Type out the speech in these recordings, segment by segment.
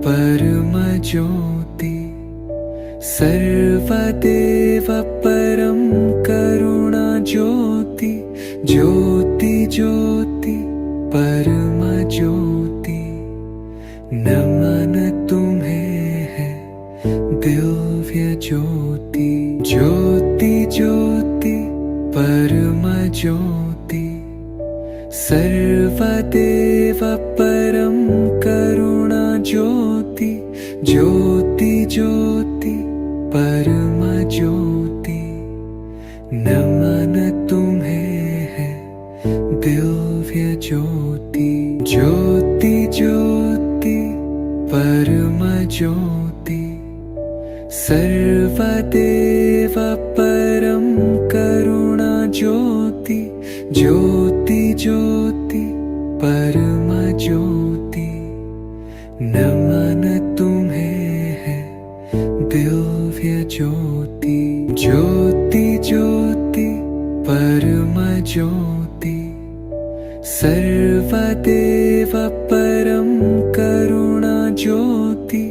परम ज्योति सर्वदेव परम करुणा ज्योति ज्योति ज्योति परम ज्योति नमन तुम्हें है दिव्य ज्योति ज्योति ज्योति परम ज्योति सर्वदेव परम करुणा ज्योति ज्योति ज्योति परम ज्योति नमन तुम्हें है दिव्य ज्योति ज्योति ज्योति परम ज्योति सर्वदेव परम करुणा ज्योति ज्योति ज्योति परम ज्योति नमन तुम्हें है दिव्य ज्योति ज्योति ज्योति परम ज्योति सर्वदेव परम करुणा ज्योति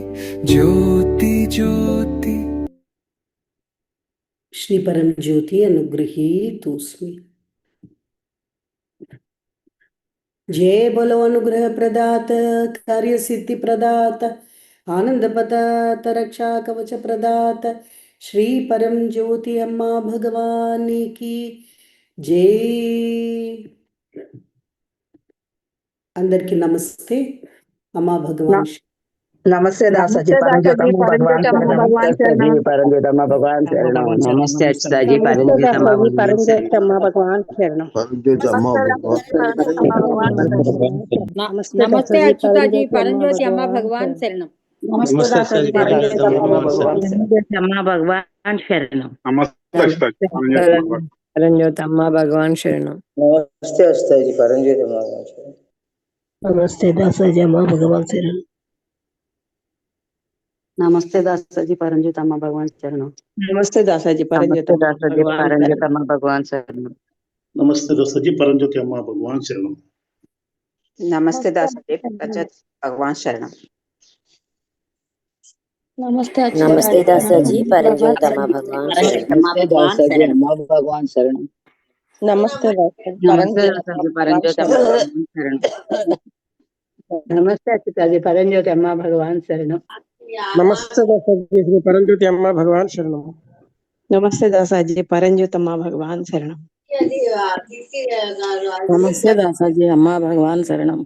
ज्योति ज्योति। श्री परम ज्योति अनुगृहीतोऽस्मि। जय बोलो अनुग्रह प्रदात कार्य सिद्धि प्रदात आनंद पदात रक्षा कवच प्रदात श्री परम ज्योति अम्मा भगवान की जय। अंदर की नमस्ते अम्मा भगवान। नमस्ते दासाजी परमज्योतम्मा भगवान शरणम। नमस्ते परमज्योतम्मा भगवान शरणम। नमस्ते अच्युताजी परमज्योतम्मा भगवान शरणम। नमस्ते अच्युताजी परमज्योति अम्मा भगवान शरणम। नमस्ते दासाजी परमज्योतम्मा भगवान शरणम। परमज्योतम्मा भगवान शरणम। नमस्ते अच्युताजी परमज्योतम्मा भगवान शरणम। नमस्ते दासाजी अम्मा भगवान शरणम। नमस्ते दासाजी परमज्योतम्मा भगवान शरणम। नमस्ते दासाजी परमज्योतम्मा भगवान शरणम। नमस्ते दासाजी परमज्योति अम्मा भगवान शरणम। नमस्ते दासाजी भगवान शरणम। नमस्ते दासाजी परमज्योतम्मा भगवान शरणम। नमस्ते दासाजी अम्मा भगवान शरणम। नमस्ते दासाजी परमज्योतम्मा भगवान शरणम। नमस्ते अच्युताजी परमज्योति अम्मा भगवान शरणम। नमस्ते दासाजी श्री परमज्योति अम्मा भगवान शरणम। नमस्ते दासाजी परमज्योतम्मा भगवान शरणम। नमस्ते दासाजी अम्मा भगवान शरणम।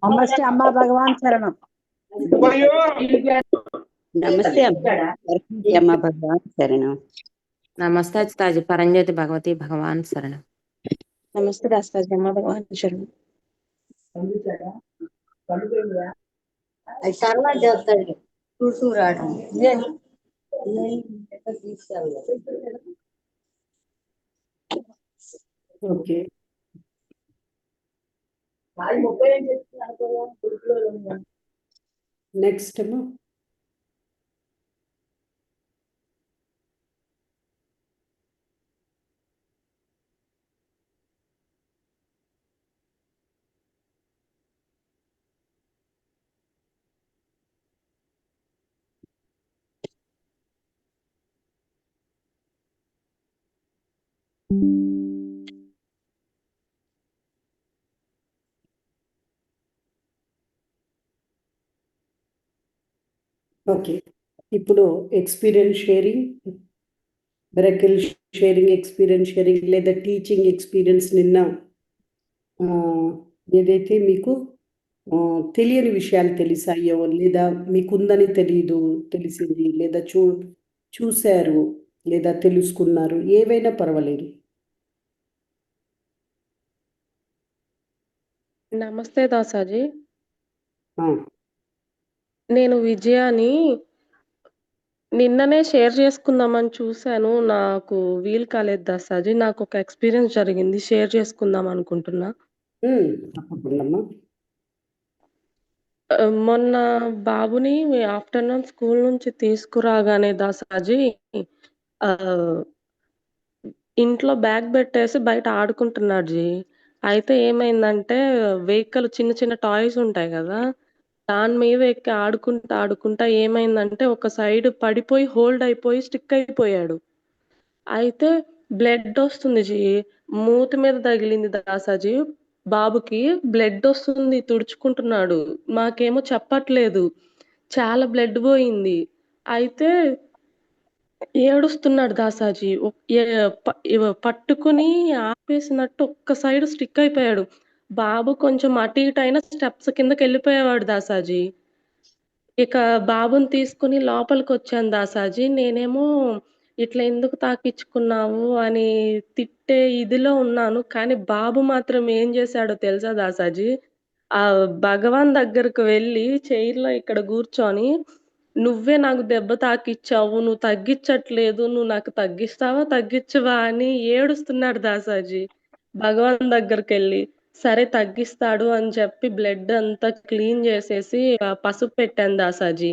नमस्ते अम्मा भगवान शरणम। नमस्ते अम्मा भगवान शरणम। नमस्ते अच्युताजी परमज्योति भगवती भगवान शरणम। नमस्ते दासाजी अम्मा भगवान शरणम। ओके नेक्स्ट ఓకే ఇప్పుడు experience sharing miracle sharing experience sharing లేదా టీచింగ్ ఎక్స్పీరియన్స్ నిన్న ఏదైతే మీకు తెలియని విషయాలు తెలిసాయో లేదా మీకుందని తెలిసింది లేదా చూశారు లేదా తెలుసుకున్నారు ఏవైనా పర్వాలేదు. నమస్తే దాసాజీ. నేను విజయాని నిన్ననే షేర్ చేసుకుందామని చూశాను. నాకు వీలు కాలేదు దాసాజీ. నాకు ఒక ఎక్స్‌పీరియన్స్ జరిగింది. షేర్ చేసుకుందాం అనుకుంటున్నా. తప్పకుండామ్మా. మొన్న బాబుని ఆఫ్టర్‌నూన్ స్కూల్ నుంచి తీసుకురాగానే దాసాజీ ఇంట్లో బ్యాగ్ పెట్టేసి బయట ఆడుకుంటున్నాడు జీ. అయితే ఏమైందంటే వెహికల్ చిన్న చిన్న టాయ్స్ ఉంటాయి గదా! దాని మీద ఎక్కి ఆడుకుంటా ఏమైందంటే ఒక సైడ్ పడిపోయి హోల్డ్ అయిపోయి స్టిక్ అయిపోయాడు. అయితే బ్లడొస్తుంది మూతి మీద తగిలింది దాసాజీ. బాబుకి బ్లడొస్తుంది తుడుచుకుంటున్నాడు. మాకేమో చెప్పట్లేదు. చాలా బ్లడ్ పోయింది. అయితే ఏడుస్తున్నాడు దాసాజీ. పట్టుకుని ఆపేసినట్టు ఒక్క సైడ్ స్టిక్ అయిపోయాడు. బాబు కొంచెం అటు ఇటు అయినా స్టెప్స్ కిందకెళ్ళిపోయేవాడు దాసాజీ. ఇక బాబుని తీసుకొని లోపలికొచ్చాను దాసాజీ. నేనేమో ఇట్లా ఎందుకు తాకిచ్చుకున్నావు అని తిట్టే ఇదిలో ఉన్నాను. కానీ బాబు మాత్రం ఏం జేశాడో తెలుసా దాసాజీ? భగవాన్ దగ్గరకు వెళ్లి చైర్‌లో ఇక్కడ గూర్చొని, "నువ్వే నాకు దెబ్బ తాకిచ్చావు. నువ్వు తగ్గిచ్చట్లేదు. నువ్వు నాకు తగ్గిస్తావా? తగ్గిచ్చవా?" అని ఏడుస్తున్నాడు దాసాజీ. భగవాన్ దగ్గరికెళ్లి. సరే తగ్గిస్తాడు అని చెప్పి బ్లడ్ అంతా క్లీన్ జేసేసి పసుపు పెట్టాను దాసాజీ.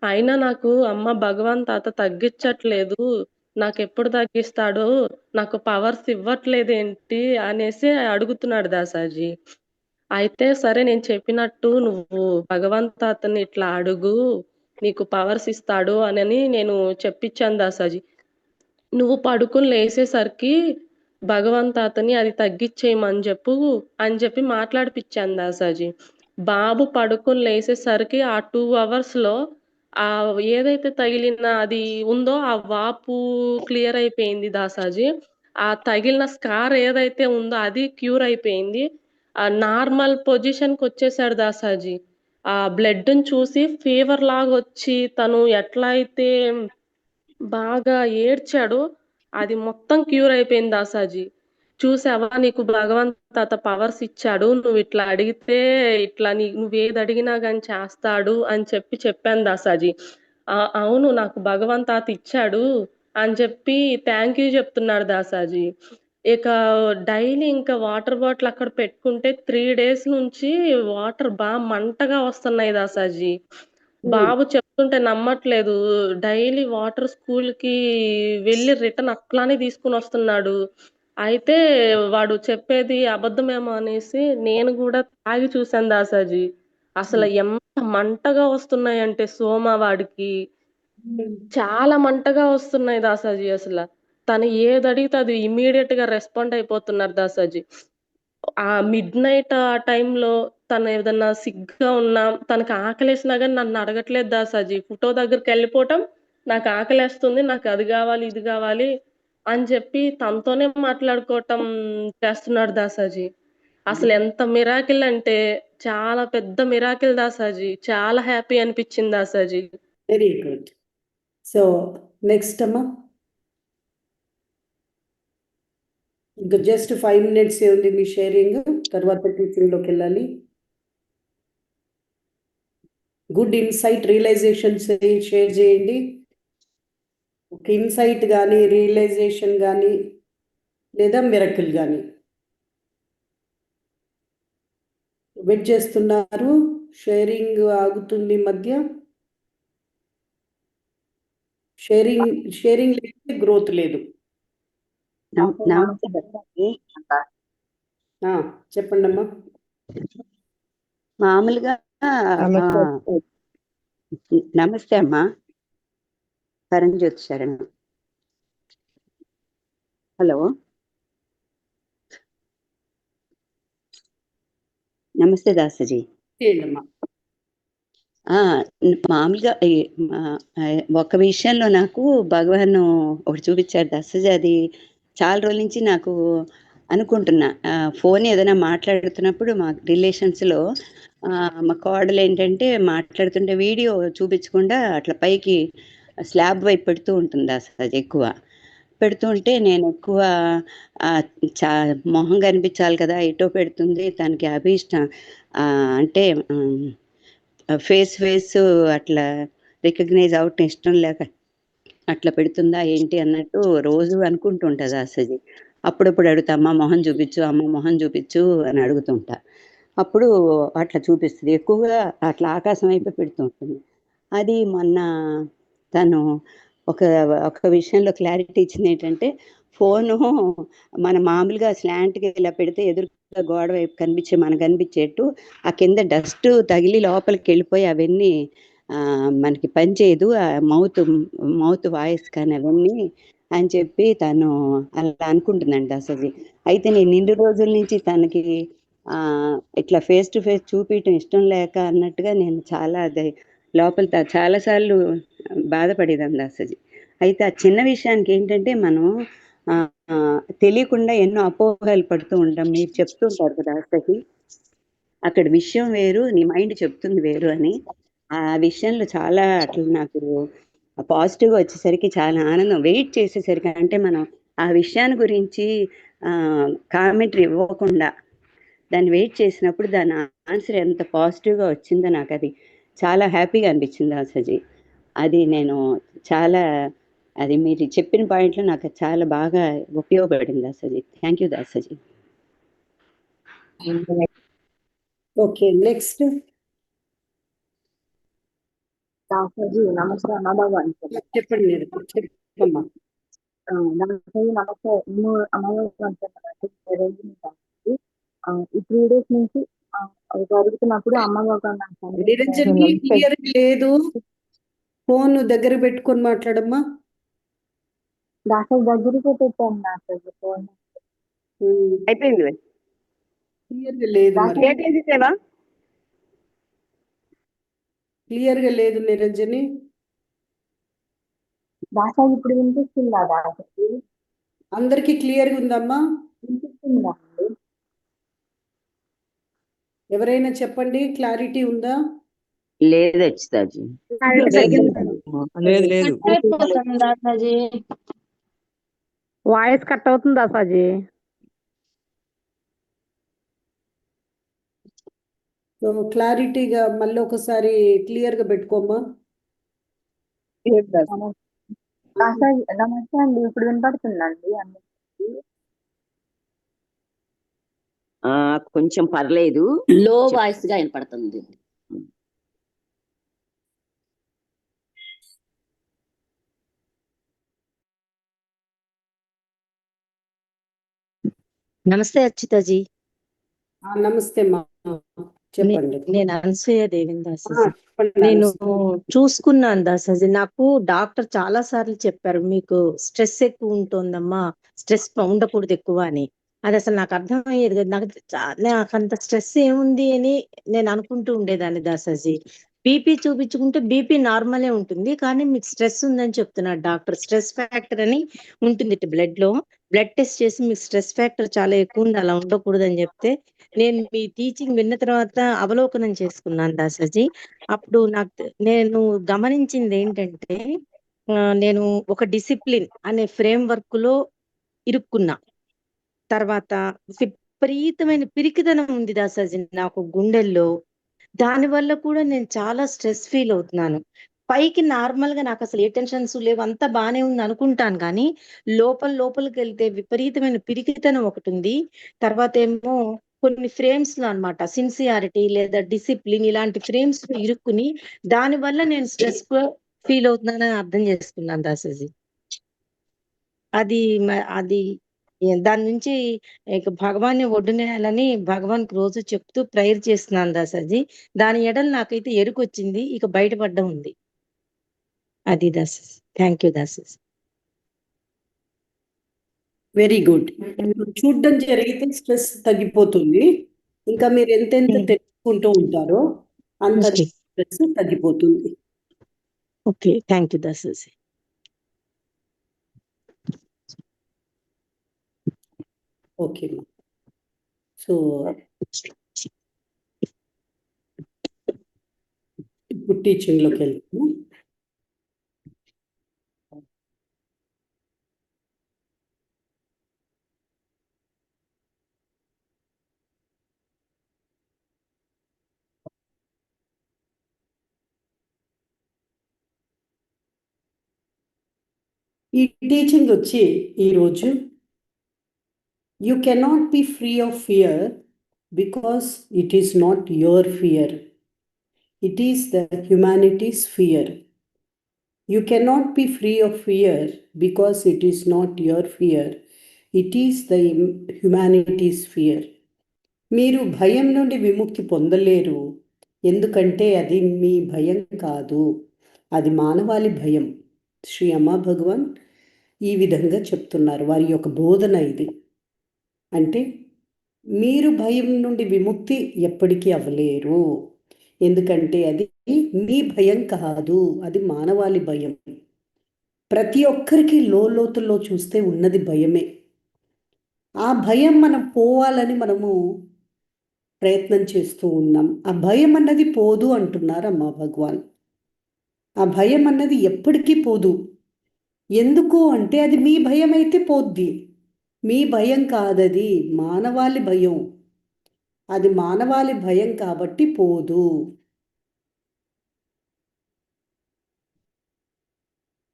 అయినా నాకు అమ్మ భగవాన్ తాత తగ్గిచ్చట్లేదు. నాకెప్పుడు తగ్గిస్తాడో, నాకు పవర్స్ ఇవ్వట్లేదేంటి అనేసి అడుగుతున్నాడు దాసాజీ. అయితే సరే నేను చెప్పినట్టు నువ్వు భగవాన్ తాతని ఇట్లా అడుగు, నీకు పవర్స్ ఇస్తాడు అనని నేను చెప్పించాను దాసాజీ. నువ్వు పడుకొని లేసేసరికి భగవాన్ తాతని అది తగ్గిచ్చేయమని అని చెప్పి మాట్లాడిపిచ్చాను దాసాజీ. బాబు పడుకొని లేసేసరికి ఆ 2 అవర్స్‌లో ఏదైతే తగిలిన అది ఉందో ఆ వాపు క్లియర్ అయిపోయింది దాసాజీ. ఆ తగిలిన స్కార్ ఏదైతే ఉందో అది క్యూర్ అయిపోయింది. నార్మల్ పొజిషన్‌కొచ్చేసాడు దాసాజీ. ఆ బ్లడ్‌ని చూసి ఫీవర్ లాగొచ్చి తను ఎట్లా అయితే బాగా ఏడ్చాడో అది మొత్తం క్యూర్ అయిపోయింది దాసాజీ. చూసావా నీకు భగవంత్ తాత పవర్స్ ఇచ్చాడు. నువ్విట్లా అడిగితే ఇట్లా నువ్వేదడిగినా గాని చేస్తాడు అని చెప్పాను దాసాజీ. అవును నాకు భగవంత్ తాత ఇచ్చాడు అని చెప్పి థాంక్ యూ చెప్తున్నాడు దాసాజీ. ఇక డైలీ ఇంకా వాటర్ బాటిల్ అక్కడ పెట్టుకుంటే 3 డేస్ నుంచి వాటర్ మంటగా వస్తున్నాయి దాసాజీ. బాబు చెప్తుంటే నమ్మట్లేదు. డైలీ వాటర్ స్కూల్‌కి వెళ్లి రిటర్న్ అట్లానే తీసుకొనొస్తున్నాడు. అయితే వాడు చెప్పేది అబద్ధమేమో అనేసి నేను గూడా తాగి చూసాను దాసాజీ. అసలు ఎంత మంటగా వస్తున్నాయంటే వాడికి చాలా మంటగా వస్తున్నాయి దాసాజీ అసల. తను ఏదడిగితే అది ఇమ్మీడియేట్‌గా రెస్పాండ్ అయిపోతున్నారు దాసాజీ. మిడ్‌నైట్ ఆ టైంలో తను ఏదన్నా సిక్‌గా ఉన్నా, తనకి ఆకలేసినా గాని నన్ను అడగట్లేదు దాసాజీ. ఫోటో దగ్గరికెళ్ళిపోవటం, నాకు ఆకలేస్తుంది, నాకు అది గావాలి, ఇది గావాలి అని చెప్పి తనతోనే మాట్లాడుకోవటం చేస్తున్నాడు దాసాజీ. అసలెంత మిరాకిల్ అంటే చాలా పెద్ద మిరాకిల్ దాసాజీ. చాలా హ్యాపీ అనిపిచ్చింది Dasaji. Very good. So next అమ్మా. ఇంకా జస్ట్ 5 మినిట్స్ ఉంది మీ షేరింగ్. తర్వాత టీచింగ్‌లోకి వెళ్ళాలి. గుడ్ ఇన్సైట్ రియలైజేషన్స్ షేర్ చేయండి. ఒక ఇన్సైట్ కానీ రియలైజేషన్ కానీ లేదా మిరకిల్ కానీ వెయిట్ చేస్తున్నారు. షేరింగ్ ఆగుతుంది మధ్య. షేరింగ్ లేకపోతే గ్రోత్ లేదు. చెప్పండి అమ్మా. మామూలుగా నమస్తే అమ్మా. పరంజ్యోతి శరణం. హలో, నమస్తే దాసజీ. మామూలుగా ఒక విషయంలో నాకు భగవాన్ ఒకటి చూపించాడు దాసజీ. అది చాలా రోజుల నుంచి నాకు అనుకుంటున్నా. ఫోన్ ఏదైనా మాట్లాడుతున్నప్పుడు మా రిలేషన్స్లో మా కోడలు ఏంటంటే మాట్లాడుతుంటే వీడియో చూపించకుండా అట్లా పైకి స్లాబ్ వైపు పెడుతూ ఉంటుంది దాసజీ. ఎక్కువ పెడుతూ ఉంటే నేను ఎక్కువ మొహం కనిపించాలి కదా, ఎటో పెడుతుంది. తనకి అభీష్టం అంటే ఫేస్ అట్లా రికగ్నైజ్ అవుట్ ఇష్టం లేక అట్లా పెడుతుందా ఏంటి అన్నట్టు రోజు అనుకుంటుంటా అసలు. అప్పుడప్పుడు అడుగుతా, అమ్మ మొహం చూపించు అని అడుగుతుంటా. అప్పుడు అట్లా చూపిస్తుంది. ఎక్కువగా అట్లా ఆకాశం వైపు పెడుతూ ఉంటుంది. అది మొన్న తను ఒక విషయంలో క్లారిటీ ఇచ్చింది. ఏంటంటే ఫోను మన మామూలుగా స్లాంట్గా ఇలా పెడితే గోడ వైపు మనకు కనిపించేట్టు ఆ కింద డస్ట్ తగిలి లోపలికి వెళ్ళిపోయి అవన్నీ మనకి పనిచేయదు, ఆ మౌత్ వాయిస్ కానీ అవన్నీ అని చెప్పి తను అలా అనుకుంటుందండి అసలు. అయితే నేను ఇన్ని రోజుల నుంచి తనకి ఇట్లా ఫేస్ టు ఫేస్ చూపించడం ఇష్టం లేక అన్నట్టుగా నేను చాలా లోపల చాలాసార్లు బాధపడేదండి అసలు. అయితే ఆ చిన్న విషయానికి ఏంటంటే మనం తెలియకుండా ఎన్నో అపోహలు పడుతూ ఉంటాం. మీరు చెప్తుంటారు కదా అసలు, అక్కడ విషయం వేరు, నీ మైండ్ చెప్తుంది వేరు అని. ఆ విషయంలో చాలా అట్లా నాకు పాజిటివ్గా వచ్చేసరికి చాలా ఆనందం. వెయిట్ చేసేసరికి అంటే మనం ఆ విషయాన్ని గురించి కామెంటరీ ఇవ్వకుండా దాన్ని వెయిట్ చేసినప్పుడు దాని ఆన్సర్ ఎంత పాజిటివ్గా వచ్చిందో నాకు అది చాలా హ్యాపీగా అనిపించింది దాసజీ. అది నేను చాలా అది మీరు చెప్పిన పాయింట్లో నాకు చాలా బాగా ఉపయోగపడింది Dasaji. Thank you Dasaji. Okay, next. Dasaji నమస్తే అమ్మా భగవాన్. చెప్పండి చెప్పమ్మా. దాసాజీ నమస్తే. నేను అమ్మా భగవాన్ ఈ 3 days నుంచి జరుగుతున్నప్పుడు అమ్మ భగవాన్ నిరంజన్కి క్లియర్ లేదు, ఫోన్ దగ్గర పెట్టుకొని మాట్లాడమ్మా. దాసాజీ దగ్గరికి పెట్టాను దాసాజీ ఫోన్. అయిపోయింది క్లియర్గా లేదు, క్లియర్గా లేదు నిరంజని. దాసాజీ ఇప్పుడు వినిపిస్తుందా దాసాజీ? అందరికి క్లియర్గా ఉందమ్మా? వినిపిస్తుందా అండి? ఎవరైనా చెప్పండి, క్లారిటీ ఉందా? లేదు వచ్చి లేదు లేదు వాయిస్ కట్ అవుతుంది దాసాజీ. సో క్లారిటీగా మళ్ళీ ఒకసారి క్లియర్గా పెట్టుకోమ్మా. దాసాజీ నమస్తే అండి, ఇప్పుడు వినపడుతుందండి అందరికి? కొంచెం పర్లేదు, లో వాయిస్ గా వినపడుతుంది. నమస్తే అచ్యుతాజీ. నమస్తే అమ్మా, చెప్పండి. నేను అనసూయ దేవిని దాసాజీ. నేను చూసుకున్నాను దాసాజీ. నాకు డాక్టర్ చాలా సార్లు చెప్పారు, మీకు స్ట్రెస్ ఎక్కువ ఉంటుందమ్మా, స్ట్రెస్ ఉండకూడదు ఎక్కువ అని. అది అసలు నాకు అర్థమయ్యేది కదా. నాకు అంత స్ట్రెస్ ఏముంది అని నేను అనుకుంటూ ఉండేదాన్ని దాసాజీ. బీపీ చూపించుకుంటే బీపీ నార్మలే ఉంటుంది, కానీ మీకు స్ట్రెస్ ఉందని చెప్తున్నాడు డాక్టర్. స్ట్రెస్ ఫ్యాక్టర్ అని ఉంటుంది బ్లడ్ లో, బ్లడ్ టెస్ట్ చేసి మీకు స్ట్రెస్ ఫ్యాక్టర్ చాలా ఎక్కువ ఉంది, అలా ఉండకూడదు అని చెప్తే నేను మీ టీచింగ్ విన్న తర్వాత అవలోకనం చేసుకున్నాను దాసాజీ. అప్పుడు నేను గమనించింది ఏంటంటే, నేను ఒక డిసిప్లిన్ అనే ఫ్రేమ్ వర్క్ లో ఇరుక్కున్నా. తర్వాత విపరీతమైన పిరికిదనం ఉంది దాసాజీ నాకు గుండెల్లో. దానివల్ల కూడా నేను చాలా స్ట్రెస్ ఫీల్ అవుతున్నాను. పైకి నార్మల్ గా నాకు అసలు ఏ టెన్షన్స్ లేవు, అంతా బానే ఉంది అనుకుంటాను, కానీ లోపలికి వెళ్తే విపరీతమైన పిరికితనం ఒకటి ఉంది. తర్వాత ఏమో కొన్ని ఫ్రేమ్స్ లో అన్నమాట, సిన్సియారిటీ లేదా డిసిప్లిన్ ఇలాంటి ఫ్రేమ్స్ లో ఇరుక్కుని దాని వల్ల నేను స్ట్రెస్ ఫీల్ అవుతున్నానని అర్థం చేసుకున్నాను దాసాజీ. అది దాని నుంచి భగవాన్ని ఒడ్డునేయాలని భగవాన్కి రోజు చెప్తూ ప్రేయర్ చేస్తున్నాను దాసాజీ. దాని ఎడలు నాకైతే ఎరుకొచ్చింది, ఇక బయటపడ్డం ఉంది. అది Dasaji. Thank you Dasaji. Very good. చూడడం జరిగితే స్ట్రెస్ తగ్గిపోతుంది. ఇంకా మీరు ఎంతెంత తెలుసుకుంటూ ఉంటారో అంత స్ట్రెస్ తగ్గిపోతుంది. Okay, thank you Dasaji. Okay, so ఇప్పుడు టీచింగ్ లోకి వెళ్తాము. ఈ టీచింగ్ వచ్చి ఈరోజు you cannot be free of fear because it is not your fear. It is the humanity's fear. You cannot be free of fear because it is not your fear. It is the humanity's fear. మీరు భయం నుండి విముక్తి పొందలేరు, ఎందుకంటే అది మీ భయం కాదు, అది మానవాళి భయం. శ్రీ అమ్మా భగవాన్ ఈ విధంగా చెప్తున్నారు, వారి యొక్క బోధన ఇది. అంటే మీరు భయం నుండి విముక్తి ఎప్పటికీ అవ్వలేరు, ఎందుకంటే అది మీ భయం కాదు, అది మానవాళి భయం. ప్రతి ఒక్కరికి లోతుల్లో చూస్తే ఉన్నది భయమే. ఆ భయం మనం పోవాలని మనము ప్రయత్నం చేస్తూ ఉన్నాం. ఆ భయం అన్నది పోదు అంటున్నారు అమ్మా భగవాన్. ఆ భయం అన్నది ఎప్పటికీ పోదు. ఎందుకు అంటే అది మీ భయం అయితే పోద్ది, మీ భయం కాదది, మానవాళి భయం. అది మానవాళి భయం కాబట్టి పోదు.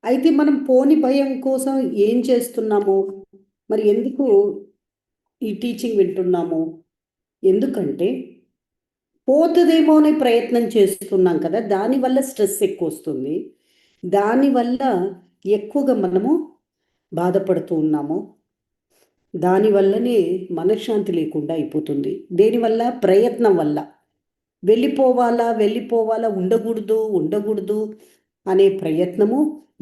అయితే మనం పోని భయం కోసం ఏం చేస్తున్నాము? మరి ఎందుకు ఈ టీచింగ్ వింటున్నాము? ఎందుకంటే పోతుందేమో అనే ప్రయత్నం చేస్తున్నాం కదా, దానివల్ల స్ట్రెస్ ఎక్కువ వస్తుంది, దానివల్ల ఎక్కువగా మనము బాధపడుతూ ఉన్నాము, దానివల్లనే మనశ్శాంతి లేకుండా అయిపోతుంది. దేనివల్ల? ప్రయత్నం వల్ల. వెళ్ళిపోవాలా, ఉండకూడదు అనే ప్రయత్నము,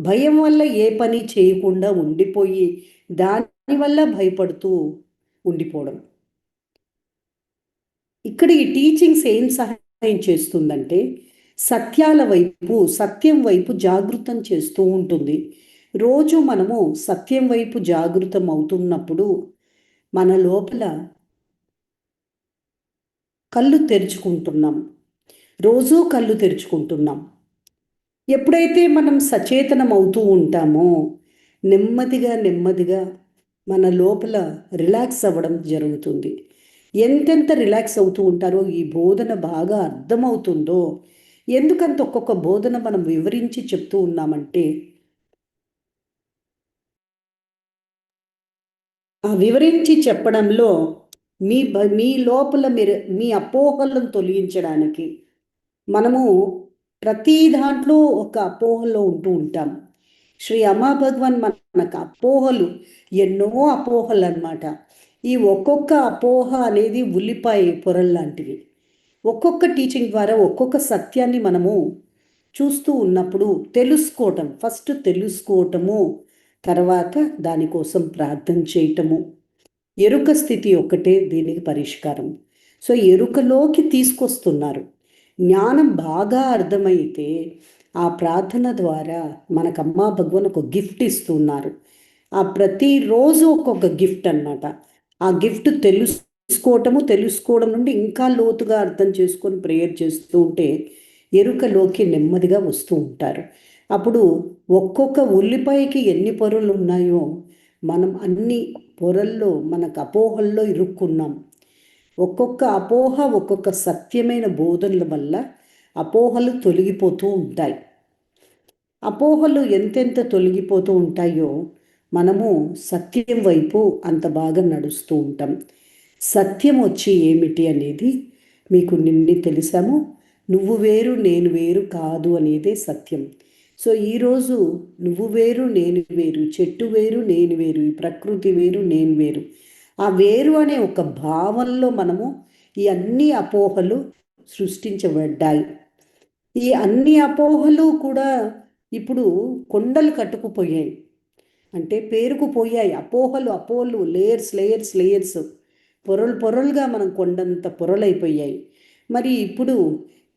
భయం వల్ల ఏ పని చేయకుండా ఉండిపోయి దానివల్ల భయపడుతూ ఉండిపోవడం. ఇక్కడ ఈ టీచింగ్స్ ఏం సహాయం చేస్తుందంటే సత్యం వైపు జాగృతం చేస్తూ ఉంటుంది. రోజు మనము సత్యం వైపు జాగృతం అవుతున్నప్పుడు మన లోపల కళ్ళు తెరుచుకుంటున్నాం, రోజూ కళ్ళు తెరుచుకుంటున్నాం. ఎప్పుడైతే మనం సచేతనం అవుతూ ఉంటామో నెమ్మదిగా మన లోపల రిలాక్స్ అవ్వడం జరుగుతుంది. ఎంతెంత రిలాక్స్ అవుతూ ఉంటారో, ఈ బోధన బాగా అర్థమవుతుందో, ఎందుకంత ఒక్కొక్క బోధన మనం వివరించి చెప్తూ ఉన్నామంటే ఆ వివరించి చెప్పడంలో మీ లోపల మీ అపోహలను తొలగించడానికి మనము ప్రతి దాంట్లో ఒక అపోహలో ఉంటూ ఉంటాం. శ్రీ అమ్మా భగవాన్ మనకు అపోహలు, ఎన్నో అపోహలు అన్నమాట. ఈ ఒక్కొక్క అపోహ అనేది ఉల్లిపాయ పొరలు లాంటివి. ఒక్కొక్క టీచింగ్ ద్వారా ఒక్కొక్క సత్యాన్ని మనము చూస్తూ ఉన్నప్పుడు ఫస్ట్ తెలుసుకోవటము, తర్వాత దానికోసం ప్రార్థన చేయటము. ఎరుక స్థితి ఒక్కటే దీనికి పరిష్కారం. సో ఎరుకలోకి తీసుకొస్తున్నారు. జ్ఞానం బాగా అర్థమైతే ఆ ప్రార్థన ద్వారా మనకు అమ్మా భగవాన్ ఒక గిఫ్ట్ ఇస్తున్నారు. ఆ ప్రతిరోజు ఒక్కొక్క గిఫ్ట్ అన్నమాట. ఆ గిఫ్ట్ తెలుసుకోవడం నుండి ఇంకా లోతుగా అర్థం చేసుకొని ప్రేయర్ చేస్తూ ఉంటే ఎరుకలోకి నెమ్మదిగా వస్తూ ఉంటారు. అప్పుడు ఒక్కొక్క ఉల్లిపాయకి ఎన్ని పొరలు ఉన్నాయో మనం అన్ని పొరల్లో మనకు అపోహల్లో ఇరుక్కున్నాం. ఒక్కొక్క అపోహ ఒక్కొక్క సత్యమైన బోధనల వల్ల అపోహలు తొలగిపోతూ ఉంటాయి. అపోహలు ఎంతెంత తొలగిపోతూ ఉంటాయో మనము సత్యం వైపు అంత బాగా నడుస్తూ ఉంటాం. సత్యం వచ్చి ఏమిటి అనేది మీకు నిన్నే తెలిసాము. నువ్వు వేరు నేను వేరు కాదు అనేదే సత్యం. సో ఈరోజు నువ్వు వేరు నేను వేరు, చెట్టు వేరు నేను వేరు, ఈ ప్రకృతి వేరు నేను వేరు, ఆ వేరు అనే ఒక భావంలో మనము ఈ అన్ని అపోహలు సృష్టించబడ్డాయి. ఈ అన్ని అపోహలు కూడా ఇప్పుడు కొండలు కట్టుకుపోయాయి, అంటే పేరుకుపోయాయి. అపోహలు లేయర్స్ పొరలుగా మనం కొండంత పొరలైపోయాయి. మరి ఇప్పుడు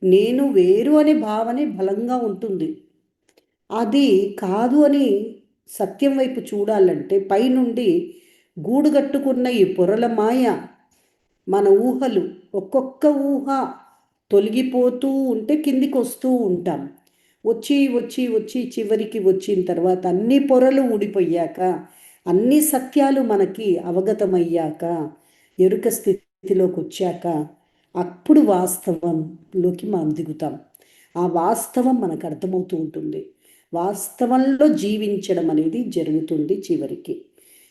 నేను వేరు అనే భావనే బలంగా ఉంటుంది. అది కాదు అని సత్యం వైపు చూడాలంటే పైనుండి గూడుగట్టుకున్న ఈ పొరల మాయ, మన ఊహలు, ఒక్కొక్క ఊహ తొలగిపోతూ ఉంటే కిందికి వస్తూ ఉంటాం. వచ్చి చివరికి వచ్చిన తర్వాత అన్ని పొరలు ఊడిపోయాక, అన్ని సత్యాలు మనకి అవగతమయ్యాక, ఎరుక స్థితిలోకి వచ్చాక అప్పుడు వాస్తవంలోకి మనం దిగుతాం. ఆ వాస్తవం మనకు అర్థమవుతూ ఉంటుంది. వాస్తవంలో జీవించడం అనేది జరుగుతుంది చివరికి.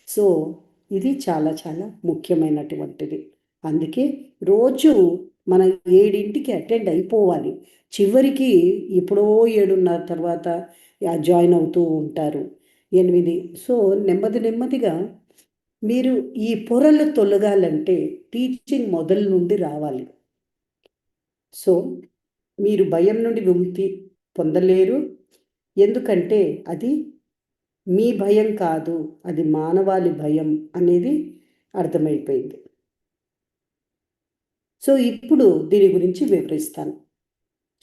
సో ఇది చాలా చాలా ముఖ్యమైనటువంటిది. అందుకే రోజు మన 7ంటికి అటెండ్ అయిపోవాలి. చివరికి ఎప్పుడో 7:30 తర్వాత జాయిన్ అవుతూ ఉంటారు, 8. సో నెమ్మదిగా మీరు ఈ పొరలు తొలగాలంటే టీచింగ్ మొదలు నుండి రావాలి. సో మీరు భయం నుండి విముక్తి పొందలేరు. ఎందుకంటే అది మీ భయం కాదు, అది మానవాళి భయం అనేది అర్థమైపోయింది. సో ఇప్పుడు దీని గురించి వివరిస్తాను.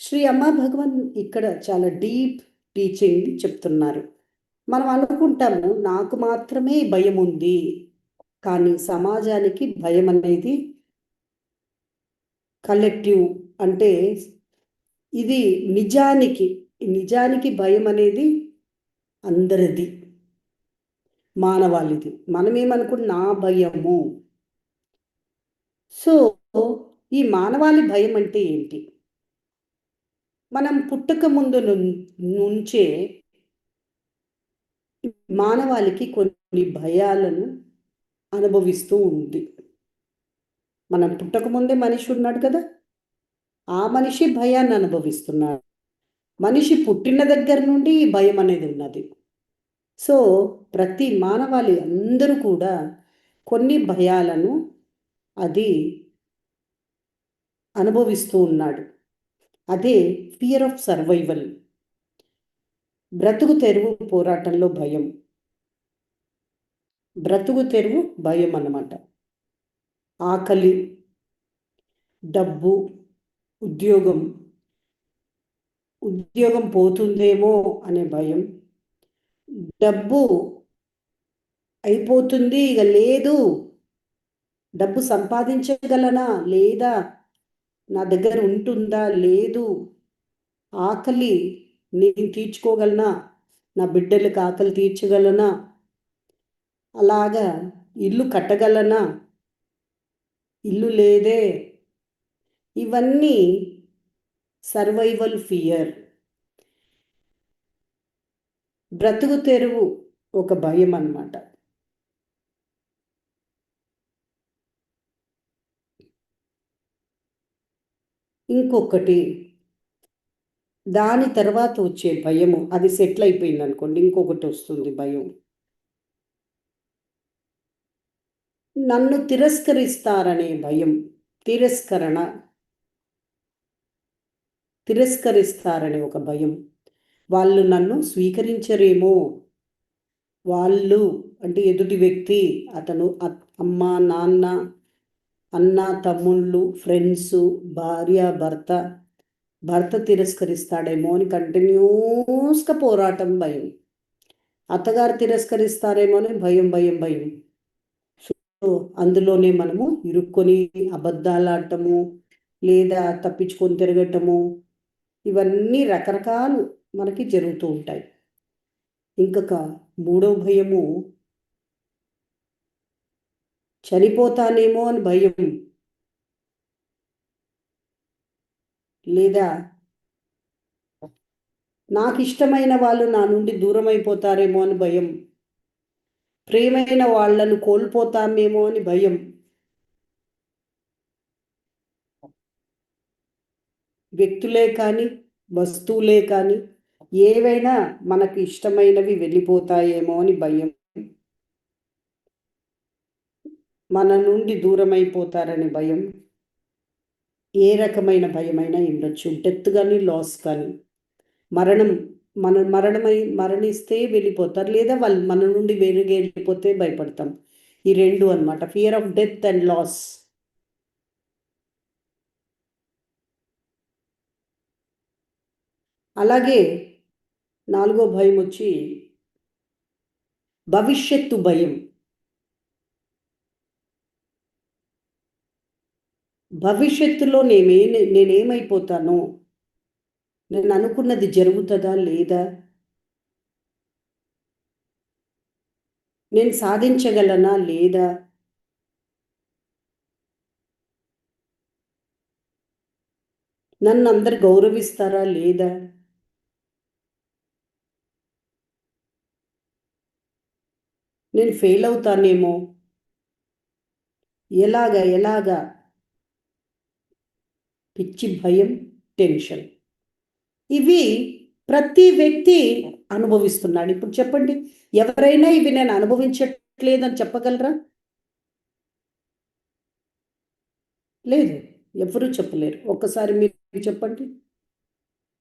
శ్రీ అమ్మా భగవాన్ ఇక్కడ చాలా డీప్ టీచింగ్ చెప్తున్నారు. మనం అనుకుంటాము నాకు మాత్రమే భయం ఉంది, కానీ సమాజానికి భయం అనేది కలెక్టివ్, అంటే ఇది నిజానికి భయం అనేది అందరిది, మానవాళిది. మనమేమనుకున్న నా భయము. సో ఈ మానవాళి భయం అంటే ఏంటి? మనం పుట్టక ముందు నుంచే మానవాళికి కొన్ని భయాలను అనుభవిస్తూ ఉంది. మనం పుట్టక ముందే మనిషి ఉన్నాడు కదా, ఆ మనిషి భయాన్ని అనుభవిస్తున్నాడు. మనిషి పుట్టిన దగ్గర నుండి ఈ భయం అనేది ఉన్నది. సో ప్రతి మానవాళి అందరూ కూడా కొన్ని భయాలను అది అనుభవిస్తూ ఉన్నాడు. అదే ఫియర్ ఆఫ్ సర్వైవల్, బ్రతుకు తెరువు పోరాటంలో భయం. బ్రతుకు తెరువు భయం అన్నమాట. ఆకలి, డబ్బు, ఉద్యోగం పోతుందేమో అనే భయం, డబ్బు అయిపోతుంది ఇక లేదు, డబ్బు సంపాదించగలనా లేదా, నా దగ్గర ఉంటుందా లేదు, ఆకలి నేను తీర్చుకోగలనా, నా బిడ్డలకు ఆకలి తీర్చగలనా, అలాగా ఇల్లు కట్టగలనా, ఇల్లు లేదే. ఇవన్నీ సర్వైవల్ ఫియర్, బ్రతుకు తెరువు ఒక భయం అన్నమాట. ఇంకొకటి దాని తర్వాత వచ్చే భయము, అది సెటిల్ అయిపోయింది అనుకోండి, ఇంకొకటి వస్తుంది భయం. నన్ను తిరస్కరిస్తారనే భయం, తిరస్కరిస్తారనే ఒక భయం. వాళ్ళు నన్ను స్వీకరించరేమో, వాళ్ళు అంటే ఎదుటి వ్యక్తి, అతను అమ్మ నాన్న, అన్న తమ్ముళ్ళు, ఫ్రెండ్స్, భార్య భర్త తిరస్కరిస్తాడేమో అని కంటిన్యూస్గా పోరాటం, భయం. అత్తగారు తిరస్కరిస్తారేమో అని భయం. సో అందులోనే మనము ఇరుక్కొని అబద్ధాలు ఆడటము, లేదా తప్పించుకొని తిరగటము, ఇవన్నీ రకరకాలు మనకి జరుగుతూ ఉంటాయి. ఇంకొక మూడో భయము చనిపోతానేమో అని భయం, లేదా నాకు ఇష్టమైన వాళ్ళు నా నుండి దూరం అయిపోతారేమో అని భయం, ప్రేమైన వాళ్ళను కోల్పోతామేమో అని భయం, వ్యక్తులే కానీ వస్తువులే కానీ ఏవైనా మనకు ఇష్టమైనవి వెళ్ళిపోతాయేమో అని భయం, మన నుండి దూరం అయిపోతారని భయం. ఏ రకమైన భయమైనా ఉండొచ్చు, డెత్ కానీ లాస్ కానీ, మరణిస్తే వెళ్ళిపోతారు, లేదా వాళ్ళు మన నుండి వేరుగా వెళ్ళిపోతే భయపడతాం. ఈ రెండు అన్నమాట, fear of death and loss. అలాగే నాలుగో భయం వచ్చి భవిష్యత్తు భయం. భవిష్యత్తులో నేనేమైపోతానో, నేను అనుకున్నది జరుగుతుందా లేదా, నేను సాధించగలనా లేదా, నన్ను అందరు గౌరవిస్తారా లేదా, నేను ఫెయిల్ అవుతానేమో, ఎలాగా పిచ్చి భయం, టెన్షన్. ఇవి ప్రతి వ్యక్తి అనుభవిస్తున్నాడు. ఇప్పుడు చెప్పండి, ఎవరైనా ఇవి నేను అనుభవించట్లేదని చెప్పగలరా? లేదు, ఎవరు చెప్పలేరు. ఒక్కసారి మీరు చెప్పండి,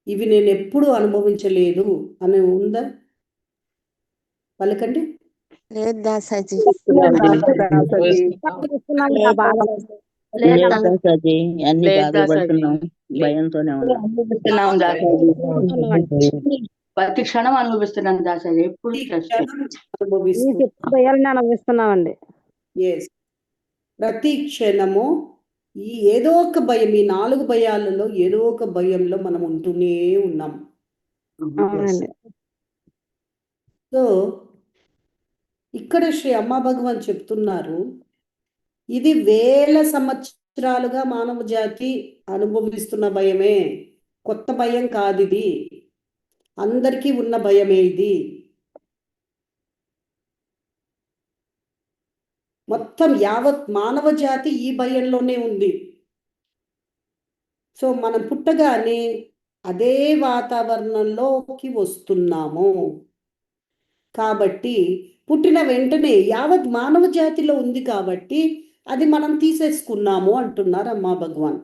ఇవి నేను ఎప్పుడు అనుభవించలేదు అని ఉందా? పలకండి. లేదు దాసాజీ. లేదు దాసాజీ అన్ని లేదు బాధలు దాసాజీ. పడుతున్నాం, భయంతోనే ఉన్నాం. అనుభవిస్తున్నాం దాసాజీ. ప్రతి క్షణం అనుభవిస్తున్నాం దాసాజీ, ఎప్పుడు ఈ స్ట్రెస్. క్షణం అనుభవిస్తూ భయాలను అనుభవిస్తున్నామండి. ఎస్, ప్రతి క్షణము ఈ ఏదో ఒక భయం, ఈ 4 భయాలలో ఏదో ఒక భయంలో మనం ఉంటూనే ఉన్నాం. అవునండి. సో ఇక్కడ శ్రీ అమ్మా భగవాన్ చెప్తున్నారు, ఇది వేల సంవత్సరాలుగా మానవ జాతి అనుభవిస్తున్న భయమే, కొత్త భయం కాదు ఇది, అందరికీ ఉన్న భయమే ఇది. మొత్తం యావత్ మానవ జాతి ఈ భయంలోనే ఉంది. సో మనం పుట్టగానే అదే వాతావరణంలోకి వస్తున్నాము. కాబట్టి పుట్టిన వెంటనే యావత్ మానవ జాతిలో ఉంది కాబట్టి అది మనం తీసేసుకున్నాము అంటున్నారు అమ్మా భగవాన్.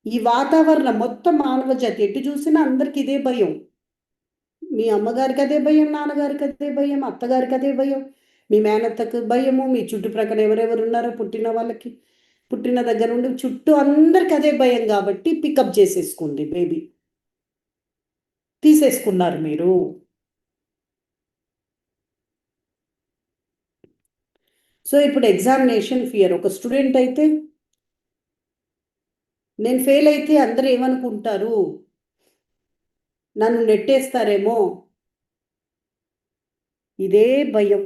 ఈ వాతావరణం మొత్తం మానవ జాతి ఎటు చూసినా అందరికి ఇదే భయం. మీ అమ్మగారికి అదే భయం, నాన్నగారికి అదే భయం, అత్తగారికి అదే భయం, మీ మేనత్తకు భయము, మీ చుట్టుప్రక్కల ఎవరెవరు ఉన్నారో పుట్టిన వాళ్ళకి, పుట్టిన దగ్గర నుండి చుట్టూ అందరికి అదే భయం. కాబట్టి పికప్ చేసేసుకుంది బేబీ, తీసేసుకున్నారు మీరు. సో ఇప్పుడు ఎగ్జామినేషన్ ఫియర్. ఒక స్టూడెంట్ అయితే నేను ఫెయిల్ అయితే అందరూ ఏమనుకుంటారు, నన్ను నెట్టేస్తారేమో, ఇదే భయం.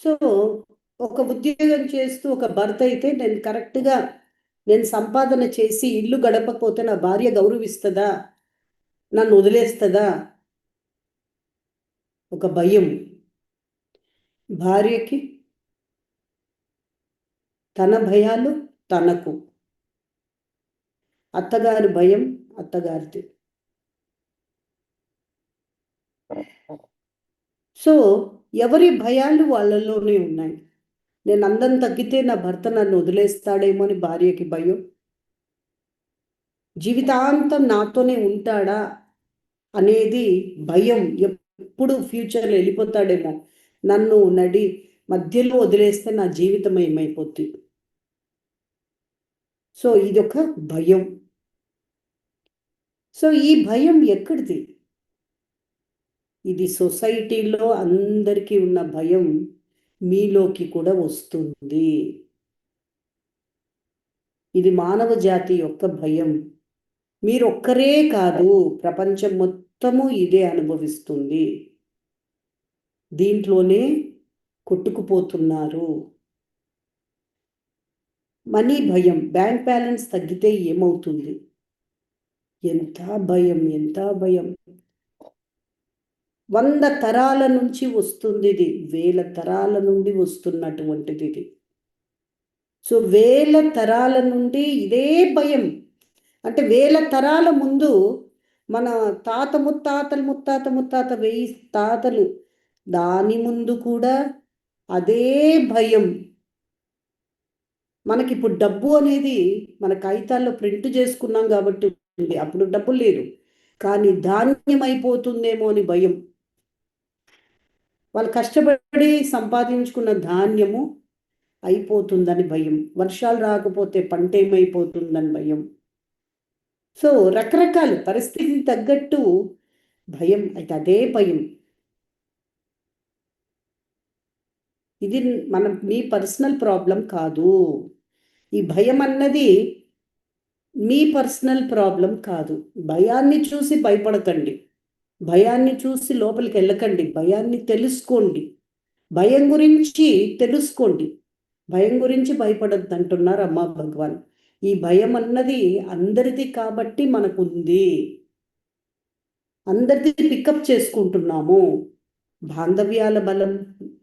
సో ఒక ఉద్యోగం చేస్తూ ఒక భర్త అయితే నేను కరెక్ట్గా నేను సంపాదన చేసి ఇల్లు గడపకపోతే నా భార్య గౌరవిస్తుందా, నన్ను వదిలేస్తుందా, ఒక భయం. భార్యకి తన భయాలు తనకు, అత్తగారి భయం అత్తగారిది. సో ఎవరి భయాలు వాళ్ళలోనే ఉన్నాయి. నేను అందం తగ్గితే నా భర్త నన్ను వదిలేస్తాడేమో అని భార్యకి భయం, జీవితాంతం నాతోనే ఉంటాడా అనేది భయం, ఎప్పుడు ఫ్యూచర్లో వెళ్ళిపోతాడేమో, నన్ను మధ్యలో వదిలేస్తే నా జీవితం ఏమైపోద్ది. సో ఇది ఒక భయం. సో ఈ భయం ఎక్కడిది? ఇది సొసైటీలో అందరికీ ఉన్న భయం మీలోకి కూడా వస్తుంది. ఇది మానవ జాతి యొక్క భయం. మీరొక్కరే కాదు, ప్రపంచం మొత్తము ఇదే అనుభవిస్తుంది. దీంట్లోనే కొట్టుకుపోతున్నారు. మనీ భయం, బ్యాంక్ బ్యాలెన్స్ తగ్గితే ఏమవుతుంది, ఎంత భయం, ఎంత భయం. 100 తరాల నుంచి వస్తుంది ఇది, 1000 తరాల నుండి వస్తున్నటువంటిది ఇది. సో 1000 తరాల నుండి ఇదే భయం. అంటే 1000 తరాల ముందు మన తాత ముత్తాతలు ముత్తాత 1000 తాతలు, దాని ముందు కూడా అదే భయం. మనకి ఇప్పుడు డబ్బు అనేది మన కాగితాల్లో ప్రింట్ చేసుకున్నాం కాబట్టి ఉంది, అప్పుడు డబ్బు లేదు. కానీ ధాన్యం అయిపోతుందేమో అని భయం. వాళ్ళు కష్టపడి సంపాదించుకున్న ధాన్యము అయిపోతుందని భయం. వర్షాలు రాకపోతే పంట ఏమైపోతుందని భయం. సో రకరకాల పరిస్థితికి తగ్గట్టు భయం. అయితే అదే భయం. ఇది మీ పర్సనల్ ప్రాబ్లం కాదు. ఈ భయం అన్నది మీ పర్సనల్ ప్రాబ్లం కాదు. భయాన్ని చూసి భయపడకండి, భయాన్ని చూసి లోపలికి వెళ్ళకండి, భయాన్ని తెలుసుకోండి, భయం గురించి తెలుసుకోండి, భయం గురించి భయపడద్దు అంటున్నారు అమ్మా భగవాన్. ఈ భయం అన్నది అందరిది కాబట్టి మనకుంది, అందరిది పికప్ చేసుకుంటున్నాము. బాంధవ్యాల బలం,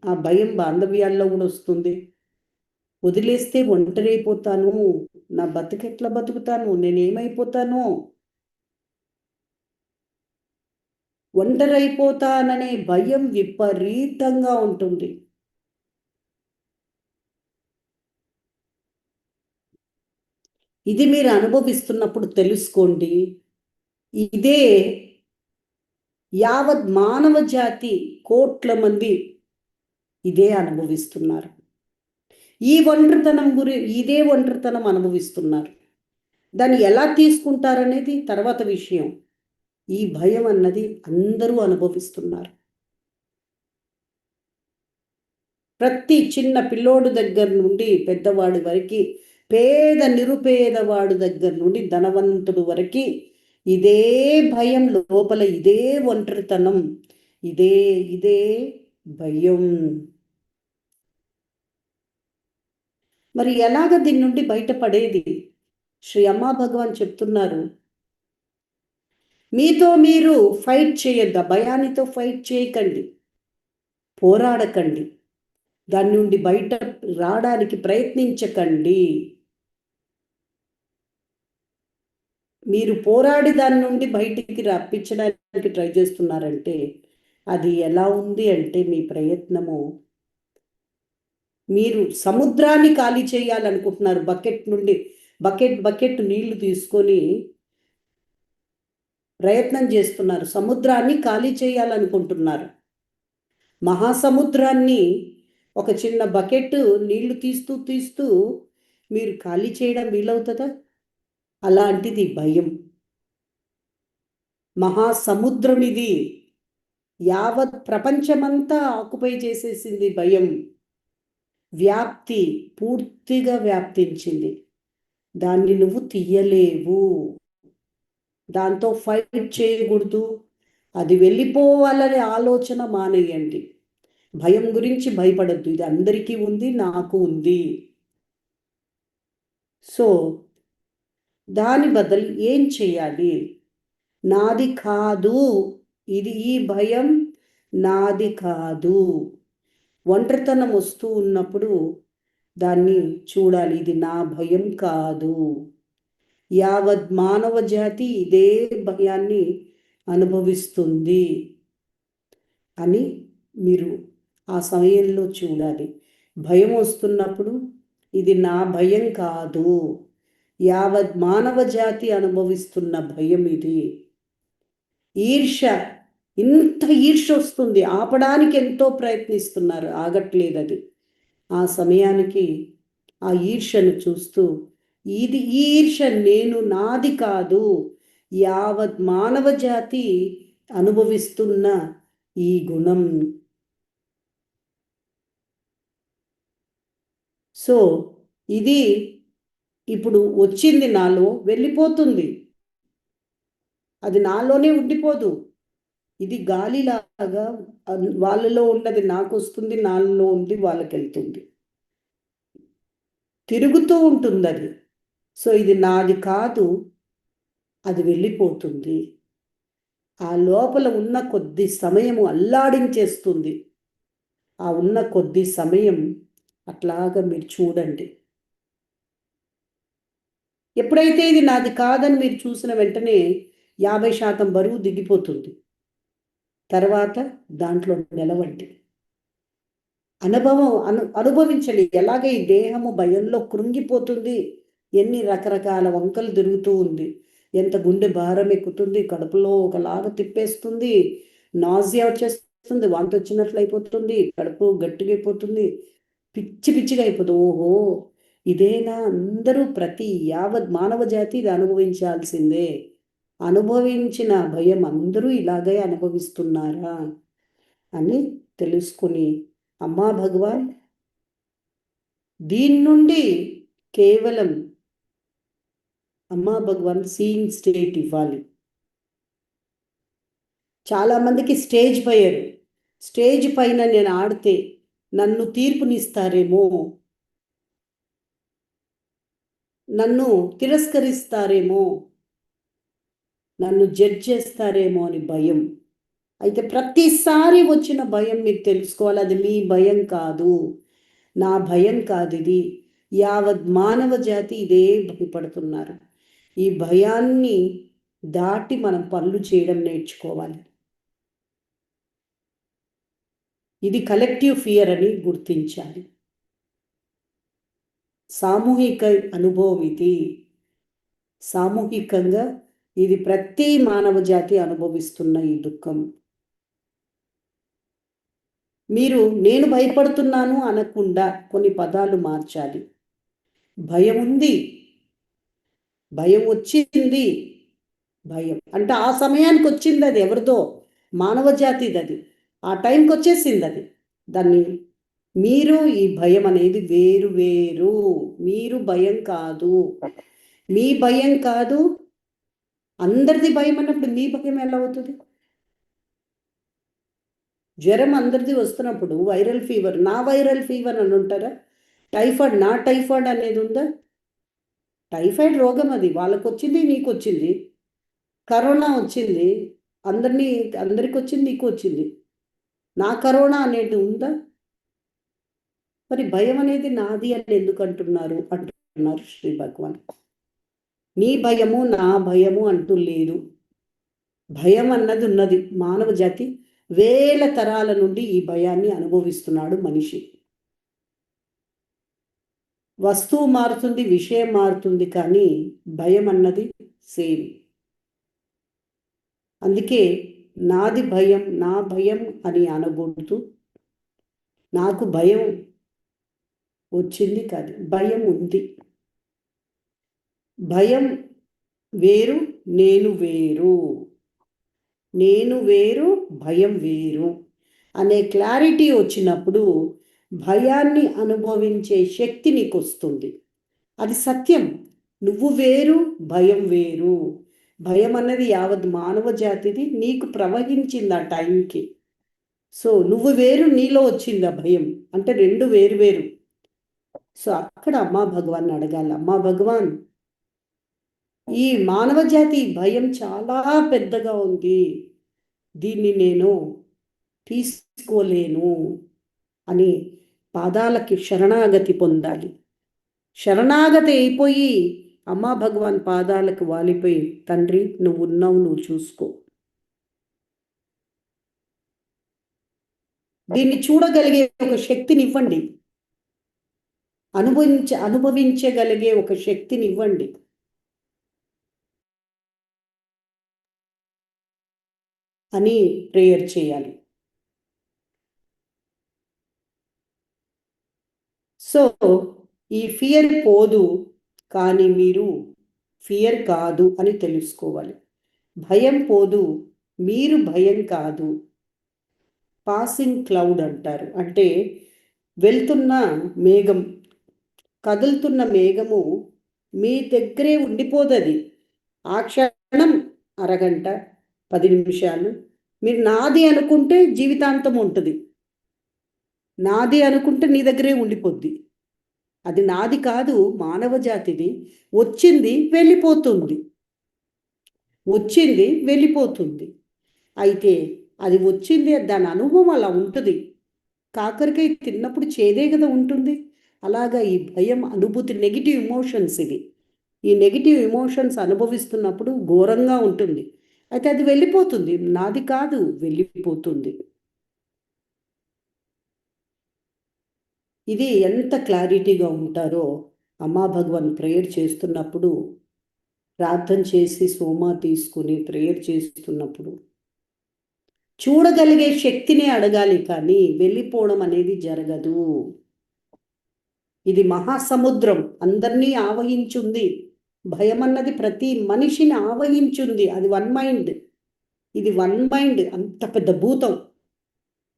ఆ భయం బాంధవ్యాల్లో కూడా వస్తుంది. వదిలేస్తే ఒంటరైపోతాను, నా బతుకు ఎట్లా బతుకుతాను, నేనేమైపోతాను, ఒంటరైపోతాననే భయం విపరీతంగా ఉంటుంది. ఇది మీరు అనుభవిస్తున్నప్పుడు తెలుసుకోండి, ఇదే యావత్ మానవ జాతి కోట్ల మంది ఇదే అనుభవిస్తున్నారు. ఈ ఒంటరితనం ఇదే ఒంటరితనం అనుభవిస్తున్నారు. దాన్ని ఎలా తీసుకుంటారనేది తర్వాత విషయం. ఈ భయం అన్నది అందరూ అనుభవిస్తున్నారు. ప్రతి చిన్న పిల్లోడు దగ్గర నుండి పెద్దవాడి వరకు, పేద నిరుపేదవాడు దగ్గర నుండి ధనవంతుడు వరకు ఇదే భయం లోపల, ఇదే ఒంటరితనం, ఇదే భయం. మరి ఎలాగ దీని నుండి బయటపడేది? శ్రీ అమ్మా భగవాన్ చెప్తున్నారు, మీతో మీరు ఫైట్ చేయొద్దు, భయానితో ఫైట్ చేయకండి, పోరాడకండి, దాని నుండి బయట రావడానికి ప్రయత్నించకండి. మీరు పోరాడి దాని నుండి బయటికి రప్పించడానికి ట్రై చేస్తున్నారంటే అది ఎలా ఉంది అంటే, మీ ప్రయత్నము మీరు సముద్రాన్ని ఖాళీ చేయాలనుకుంటున్నారు. బకెట్ నీళ్లు తీసుకొని ప్రయత్నం చేస్తున్నారు, సముద్రాన్ని ఖాళీ చేయాలనుకుంటున్నారు. మహాసముద్రాన్ని ఒక చిన్న బకెట్ నీళ్లు తీస్తూ మీరు ఖాళీ చేయడం వీలవుతుందా? అలాంటిది భయం. మహాసముద్రం ఇది, యావత్ ప్రపంచమంతా ఆక్యుపై చేసేసింది భయం. వ్యాప్తి పూర్తిగా వ్యాప్తించింది, దాన్ని నువ్వు తీయలేవు. దాంతో ఫైట్ చేయకూడదు, అది వెళ్ళిపోవాలనే ఆలోచన మానేయండి. భయం గురించి భయపడద్దు, ఇది అందరికీ ఉంది, నాకు ఉంది. సో దాని బదులు ఏం చేయాలి? నాది కాదు ఇది, ఈ భయం నాది కాదు. ఒంటరితనం వస్తూ ఉన్నప్పుడు దాన్ని చూడాలి, ఇది నా భయం కాదు. యావత్ మానవ జాతి ఇదే భయాన్ని అనుభవిస్తుంది అని మీరు ఆ సమయంలో చూడాలి. భయం వస్తున్నప్పుడు ఇది నా భయం కాదు, యావత్ మానవ జాతి అనుభవిస్తున్న భయం ఇది. ఇంత ఈర్ష్య వస్తుంది, ఆపడానికి ఎంతో ప్రయత్నిస్తున్నారు, ఆగట్లేదు అది. ఆ సమయానికి ఆ ఈర్ష్యను చూస్తూ, ఈ ఈర్ష్య నాది కాదు, యావత్ మానవ జాతి అనుభవిస్తున్న ఈ గుణం. సో ఇది ఇప్పుడు వచ్చింది, నాలో వెళ్ళిపోతుంది, అది నాలోనే ఉండిపోదు. ఇది గాలిలాగా వాళ్ళలో ఉన్నది నాకు వస్తుంది, నాలో ఉంది వాళ్ళకి వెళ్తుంది, తిరుగుతూ ఉంటుంది అది. సో ఇది నాది కాదు, అది వెళ్ళిపోతుంది. ఆ లోపల ఉన్న కొద్ది సమయము అల్లాడించేస్తుంది. ఆ ఉన్న కొద్ది సమయం అట్లాగా మీరు చూడండి. ఎప్పుడైతే ఇది నాది కాదని మీరు చూసిన వెంటనే 50% బరువు దిగిపోతుంది. తర్వాత దాంట్లో నిలవండి, అనుభవించండి. ఎలాగే ఈ దేహము భయంలో కృంగిపోతుంది, ఎన్ని రకరకాల వంకలు తిరుగుతూ ఉంది, ఎంత గుండె భారం ఎక్కుతుంది, కడుపులో ఒకలాగా తిప్పేస్తుంది, నాజియా వచ్చేస్తుంది, వాంతి వచ్చినట్లు అయిపోతుంది, కడుపు గట్టిగా అయిపోతుంది, పిచ్చిగా అయిపోతుంది. ఓహో ఇదేనా? అందరూ ప్రతి యావత్ మానవ జాతి ఇది అనుభవించాల్సిందే. అనుభవించిన భయం అందరూ ఇలాగే అనుభవిస్తున్నారా అని తెలుసుకుని, అమ్మా భగవాన్ దీని నుండి కేవలం అమ్మా భగవాన్ సీయింగ్ స్టేట్ ఇవ్వాలి. చాలామందికి స్టేజ్ పోయారు, స్టేజ్ పైన నేను ఆడితే నన్ను తీర్పునిస్తారేమో, నన్ను తిరస్కరిస్తారేమో, నన్ను జడ్జ్ చేస్తారేమో అని భయం. అయితే ప్రతిసారి వచ్చిన భయం మీరు తెలుసుకోవాలి, అది మీ భయం కాదు, నా భయం కాదు ఇది. యావత్ మానవ జాతి ఇదే భయపడుతున్నారు. ఈ భయాన్ని దాటి మనం పనులు చేయడం నేర్చుకోవాలి. ఇది కలెక్టివ్ ఫియర్ అని గుర్తించాలి. సామూహిక అనుభవం ఇది. సామూహికంగా ఇది ప్రతి మానవ జాతి అనుభవిస్తున్న ఈ దుఃఖం. మీరు నేను భయపడుతున్నాను అనకుండా కొన్ని పదాలు మార్చాలి. భయం ఉంది, భయం వచ్చింది. భయం అంటే ఆ సమయానికి వచ్చింది, అది ఎవరిదో, మానవ జాతిది. అది ఆ టైంకి వచ్చేసింది. అది దాన్ని మీరు ఈ భయం అనేది వేరు వేరు. మీరు భయం కాదు, మీ భయం కాదు. అందరిది భయం అన్నప్పుడు మీ భయం ఎలా అవుతుంది? జ్వరం అందరిది వస్తున్నప్పుడు వైరల్ ఫీవర్, నా వైరల్ ఫీవర్ అని ఉంటారా? టైఫాయిడ్, నా టైఫాయిడ్ అనేది ఉందా? టైఫాయిడ్ రోగం అది, వాళ్ళకు వచ్చింది నీకు వచ్చింది. కరోనా వచ్చింది, అందరికి వచ్చింది, నీకు వచ్చింది. నా కరోనా అనేది ఉందా? మరి భయం అనేది నాది అని ఎందుకు అంటున్నారు శ్రీ భగవాన్. నీ భయము నా భయము అంటూ లేదు. భయం అన్నది ఉన్నది. మానవ జాతి వేల తరాల నుండి ఈ భయాన్ని అనుభవిస్తున్నాడు మనిషి. వస్తువు మారుతుంది, విషయం మారుతుంది, కానీ భయం అన్నది సేమ్. అందుకే నాది భయం, నా భయం అని అనకూడదు. నాకు భయం వచ్చింది కాదు, భయం ఉంది. భయం వేరు, నేను వేరు. నేను వేరు, భయం వేరు అనే క్లారిటీ వచ్చినప్పుడు భయాన్ని అనుభవించే శక్తి నీకు వస్తుంది. అది సత్యం. నువ్వు వేరు, భయం వేరు. భయం అన్నది యావత్ మానవ జాతిది, నీకు ప్రవహించింది ఆ టైంకి. సో నువ్వు వేరు, నీలో వచ్చింది ఆ భయం. అంటే రెండు వేరు వేరు. సో అక్కడ అమ్మా భగవాన్ అడగాలి, అమ్మా భగవాన్, ఈ మానవ జాతి భయం చాలా పెద్దగా ఉంది, దీన్ని నేను తీసుకోలేను అని పాదాలకి శరణాగతి పొందాలి. శరణాగతి అయిపోయి అమ్మా భగవాన్ పాదాలకు వాలిపోయి, తండ్రి నువ్వు ఉన్నావు, నువ్వు చూసుకో. దీన్ని చూడగలిగే ఒక శక్తిని ఇవ్వండి, అనుభవించగలిగే ఒక శక్తిని ఇవ్వండి అని ప్రేయర్ చేయాలి. సో ఈ ఫియర్ పోదు, కానీ మీరు ఫియర్ కాదు అని తెలుసుకోవాలి. భయం పోదు, మీరు భయం కాదు. పాసింగ్ క్లౌడ్ అంటారు. అంటే వెళ్తున్న మేఘం, కదులుతున్న మేఘము మీ దగ్గరే ఉండిపోతుంది. ఆ క్షణం అరగంట, 10 నిమిషాలు మీరు నాది అనుకుంటే జీవితాంతం ఉంటుంది. నాది అనుకుంటే నీ దగ్గరే ఉండిపోద్ది. అది నాది కాదు, మానవ జాతిది. వచ్చింది వెళ్ళిపోతుంది, వచ్చింది వెళ్ళిపోతుంది. అయితే అది వచ్చింది, దాని అనుభవం అలా ఉంటుంది. కాకరకాయ తిన్నప్పుడు చేదే కదా ఉంటుంది. అలాగా ఈ భయం అనుభూతి, నెగిటివ్ ఎమోషన్స్ ఇవి. ఈ నెగిటివ్ ఎమోషన్స్ అనుభవిస్తున్నప్పుడు ఘోరంగా ఉంటుంది. అయితే అది వెళ్ళిపోతుంది, నాది కాదు, వెళ్ళిపోతుంది. ఇది ఎంత క్లారిటీగా ఉంటారో అమ్మా భగవాన్ ప్రేయర్ చేస్తున్నప్పుడు, ప్రార్థన చేసి సోమా తీసుకుని ప్రేయర్ చేస్తున్నప్పుడు చూడగలిగే శక్తిని అడగాలి, కానీ వెళ్ళిపోవడం అనేది జరగదు. ఇది మహాసముద్రం, అందరినీ ఆవహించుంది. భయం అన్నది ప్రతి మనిషిని ఆవహించుంది. అది వన్ మైండ్, ఇది వన్ మైండ్. అంత పెద్ద భూతం,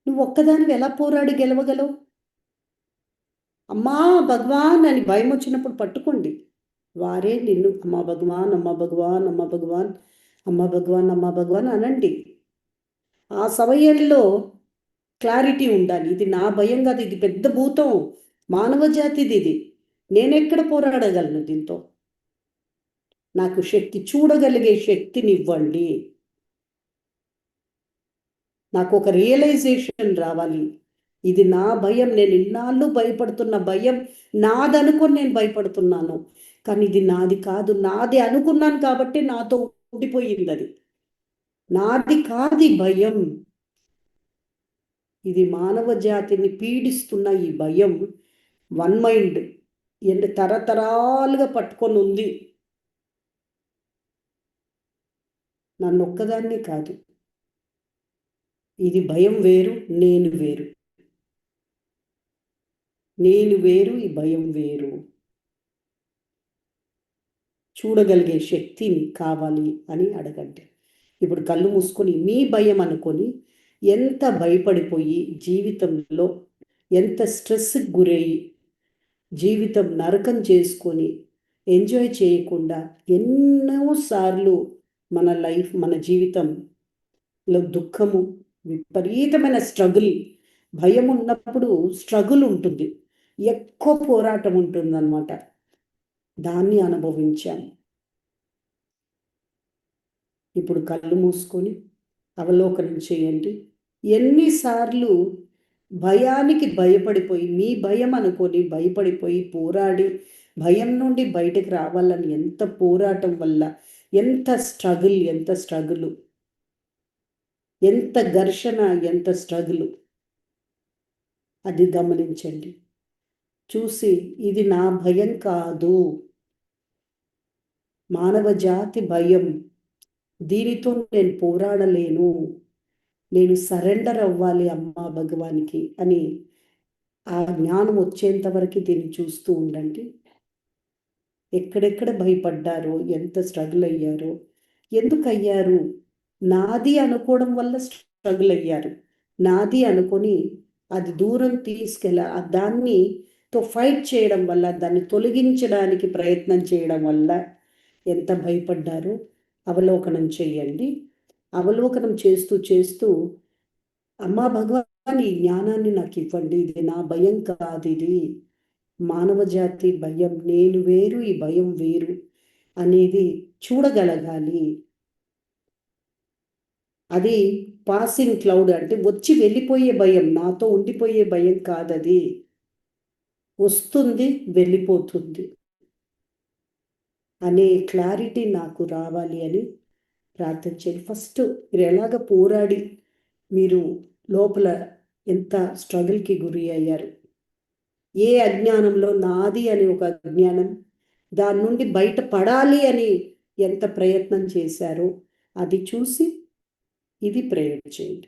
నువ్వు ఒక్కదానివి ఎలా పోరాడి గెలవగలవు? అమ్మా భగవాన్ అని భయం వచ్చినప్పుడు పట్టుకోండి, వారే నిన్ను అమ్మా భగవాన్, అమ్మా భగవాన్, అమ్మా భగవాన్, అమ్మా భగవాన్, అమ్మా భగవాన్ అనండి. ఆ సమయంలో క్లారిటీ ఉండాలి. ఇది నా భయం కాదు, ఇది పెద్ద భూతం, మానవ జాతిది. ఇది నేనెక్కడ పోరాడగలను దీంతో? నాకు శక్తి, చూడగలిగే శక్తిని ఇవ్వండి. నాకు ఒక రియలైజేషన్ రావాలి. ఇది నా భయం, నేను ఇన్నాళ్ళు భయపడుతున్న భయం నాదనుకొని నేను భయపడుతున్నాను, కానీ ఇది నాది కాదు. నాది అనుకున్నాను కాబట్టి నాతో ఉండిపోయింది అది. నాది కాదు ఈ భయం. ఇది మానవ జాతిని పీడిస్తున్న ఈ భయం వన్ మైండ్ తరతరాలుగా పట్టుకొని ఉంది. నన్ను ఒక్కదాన్ని కాదు. ఇది భయం వేరు, నేను వేరు. నేను వేరు, ఈ భయం వేరు. చూడగలిగే శక్తిని కావాలి అని అడగండి. ఇప్పుడు కళ్ళు మూసుకొని మీ భయం అనుకొని ఎంత భయపడిపోయి జీవితంలో ఎంత స్ట్రెస్కి గురయ్యి జీవితం నరకం చేసుకొని ఎంజాయ్ చేయకుండా ఎన్నోసార్లు మన లైఫ్, మన జీవితంలో దుఃఖము, విపరీతమైన స్ట్రగుల్. భయం ఉన్నప్పుడు స్ట్రగుల్ ఉంటుంది, ఎక్కువ పోరాటం ఉంటుందన్నమాట. దాన్ని అనుభవించాను. ఇప్పుడు కళ్ళు మూసుకొని అవలోకనం చేయండి. ఎన్నిసార్లు భయానికి భయపడిపోయి, మీ భయం అనుకొని భయపడిపోయి పోరాడి భయం నుండి బయటకు రావాలని ఎంత పోరాటం వల్ల, ఎంత స్ట్రగుల్, ఎంత ఘర్షణ, ఎంత స్ట్రగుల్. అది గమనించండి. చూసి ఇది నా భయం కాదు, మానవ జాతి భయం, దీనితో నేను పోరాడలేను, నేను సరెండర్ అవ్వాలి అమ్మా భగవానికి అని ఆ జ్ఞానం వచ్చేంత వరకు దీన్ని చూస్తూ ఉండండి. ఎక్కడెక్కడ భయపడ్డారో, ఎంత స్ట్రగుల్ అయ్యారో, ఎందుకు అయ్యారు? నాది అనుకోవడం వల్ల స్ట్రగుల్ అయ్యారు. నాది అనుకొని అది దూరం దాన్ని ఫైట్ చేయడం వల్ల, దాన్ని తొలగించడానికి ప్రయత్నం చేయడం వల్ల ఎంత భయపడ్డారో అవలోకనం చేయండి. అవలోకనం చేస్తూ చేస్తూ అమ్మా భగవాన్ ఈ జ్ఞానాన్ని నాకు ఇవ్వండి, ఇది నా భయం కాదు, ఇది మానవ జాతి భయం, నేను వేరు, ఈ భయం వేరు అనేది చూడగలగాలి. అది పాసింగ్ క్లౌడ్, అంటే వచ్చి వెళ్ళిపోయే భయం, నాతో ఉండిపోయే భయం కాదది. వస్తుంది, వెళ్ళిపోతుంది అనే క్లారిటీ నాకు రావాలి అని ప్రార్థన చేయండి. ఫస్ట్ మీరు ఎలాగ పోరాడి మీరు లోపల ఎంత స్ట్రగుల్కి గురి అయ్యారు, ఏ అజ్ఞానంలో నాది అని ఒక అజ్ఞానం, దాని నుండి బయటపడాలి అని ఎంత ప్రయత్నం చేశారో అది చూసి ఇది ప్రేయర్ చేయండి.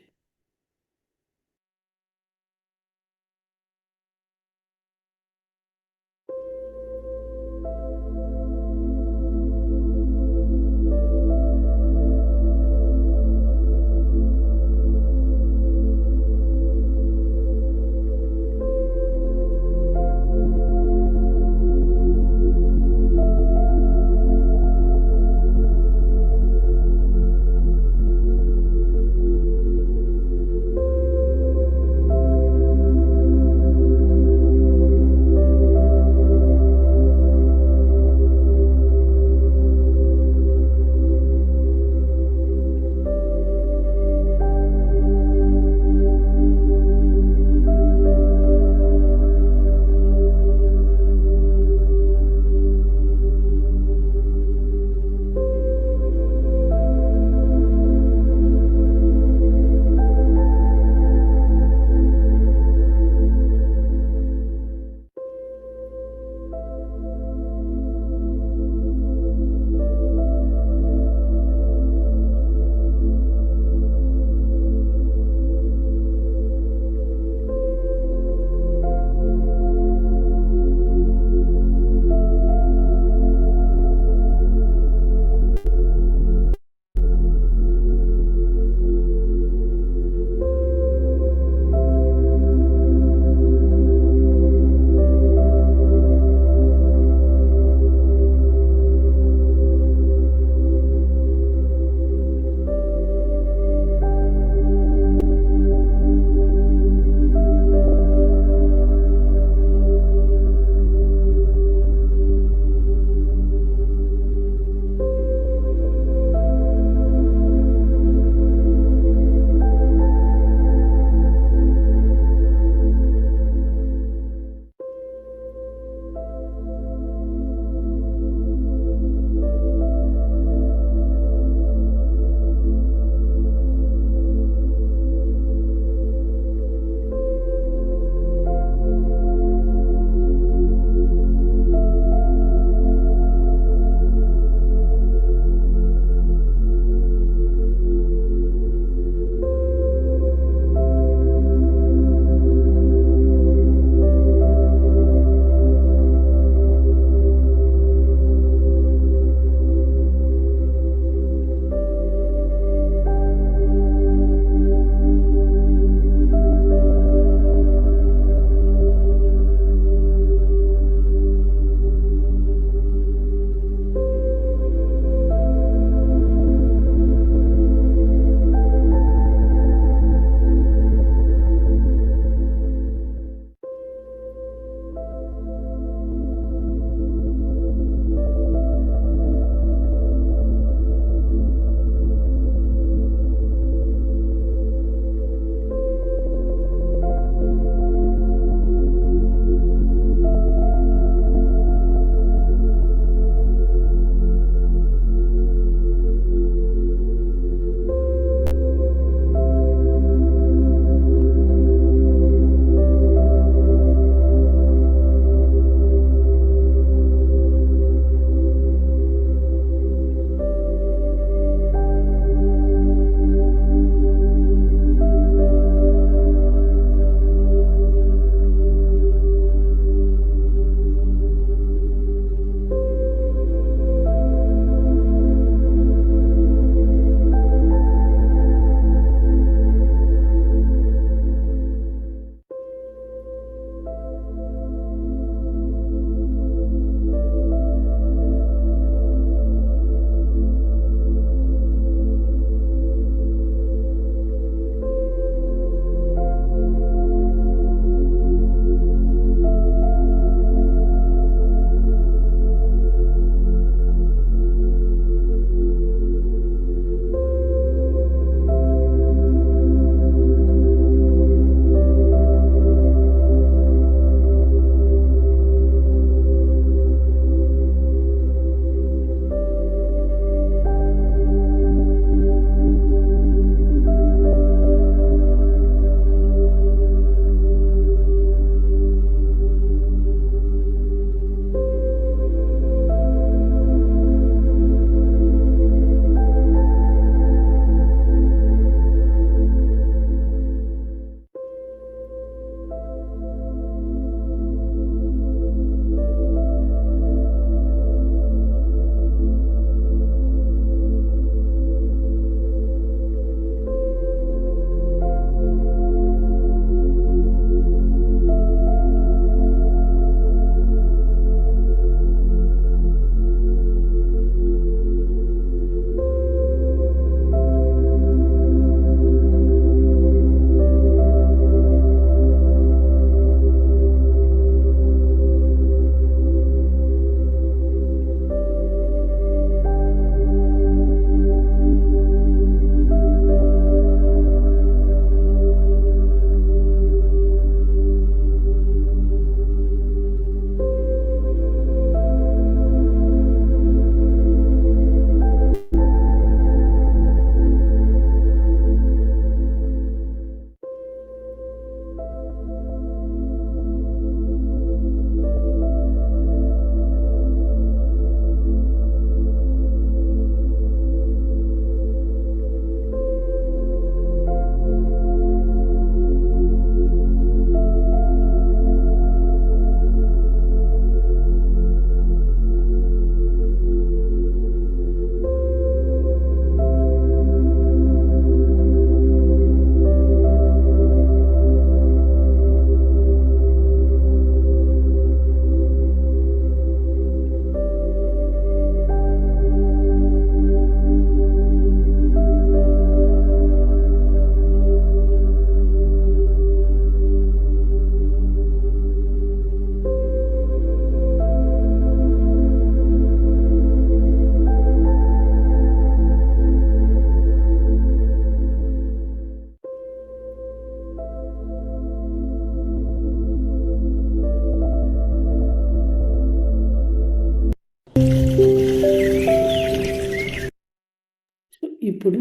ఇప్పుడు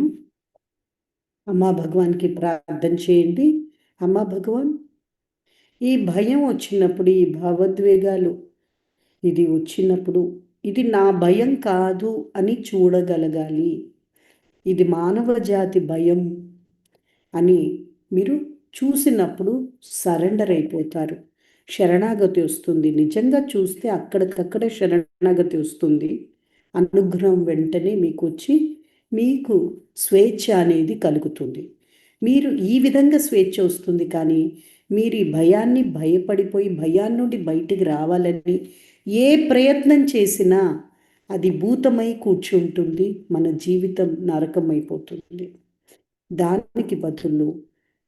అమ్మా భగవాన్కి ప్రార్థన చేయండి. అమ్మా భగవాన్, ఈ భయం వచ్చినప్పుడు, ఈ భావోద్వేగాలు ఇది వచ్చినప్పుడు, ఇది నా భయం కాదు అని చూడగలగాలి. ఇది మానవ జాతి భయం అని మీరు చూసినప్పుడు సరెండర్ అయిపోతారు. శరణాగతి వస్తుంది. నిజంగా చూస్తే అక్కడికక్కడే శరణాగతి వస్తుంది. అనుగ్రహం వెంటనే మీకు వచ్చి మీకు స్వేచ్ఛ అనేది కలుగుతుంది. మీరు ఈ విధంగా స్వేచ్ఛ వస్తుంది. కానీ మీరు ఈ భయాన్ని భయపడిపోయి భయాన్ని నుండి బయటికి రావాలని ఏ ప్రయత్నం చేసినా అది భూతమై కూర్చుంటుంది. మన జీవితం నరకమైపోతుంది. దానికి బదులు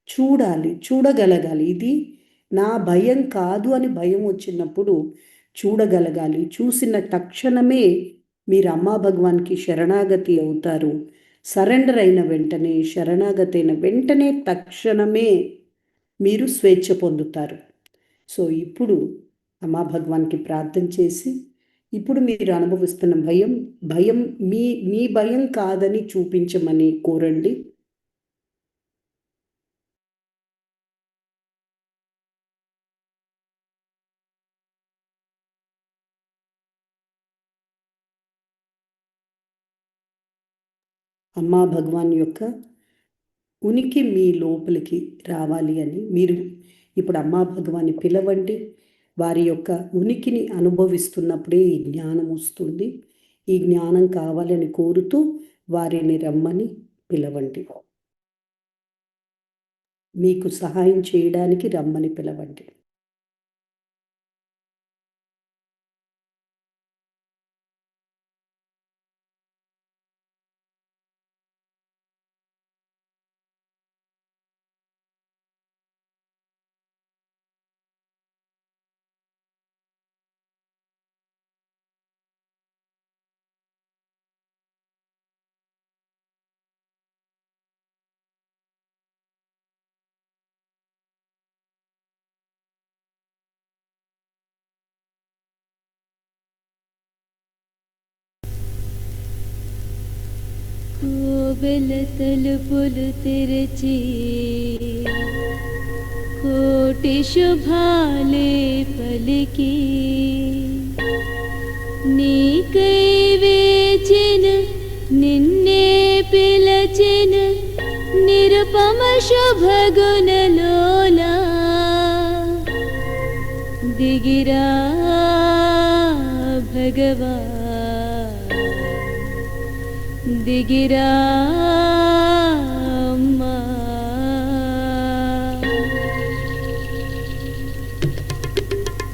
చూడగలగాలి. ఇది నా భయం కాదు అని భయం వచ్చినప్పుడు చూడగలగాలి. చూసిన తక్షణమే మీరు అమ్మా భగవాన్కి శరణాగతి అవుతారు. సరెండర్ అయిన వెంటనే, శరణాగతి అయిన వెంటనే తక్షణమే మీరు స్వేచ్ఛ పొందుతారు. సో ఇప్పుడు అమ్మా భగవాన్కి ప్రార్థన చేసి, ఇప్పుడు మీరు అనుభవిస్తున్న భయం మీ భయం కాదని చూపించమని కోరండి. అమ్మా భగవాన్ యొక్క ఉనికి మీ లోపలికి రావాలి అని మీరు ఇప్పుడు అమ్మా భగవాన్ని పిలవండి. వారి యొక్క ఉనికిని అనుభవిస్తున్నప్పుడే ఈ జ్ఞానం వస్తుంది. ఈ జ్ఞానం కావాలని కోరుతూ వారిని రమ్మని పిలవండి. మీకు సహాయం చేయడానికి రమ్మని పిలవండి. కోవెల తలుపులు తెరచి కోటి శుభాలే పలికి నీకై వేచిన నిన్నే పిలచిన నిరుపమ శుభగుణలోలా దిగిరా భగవా దిగిరా అమ్మా.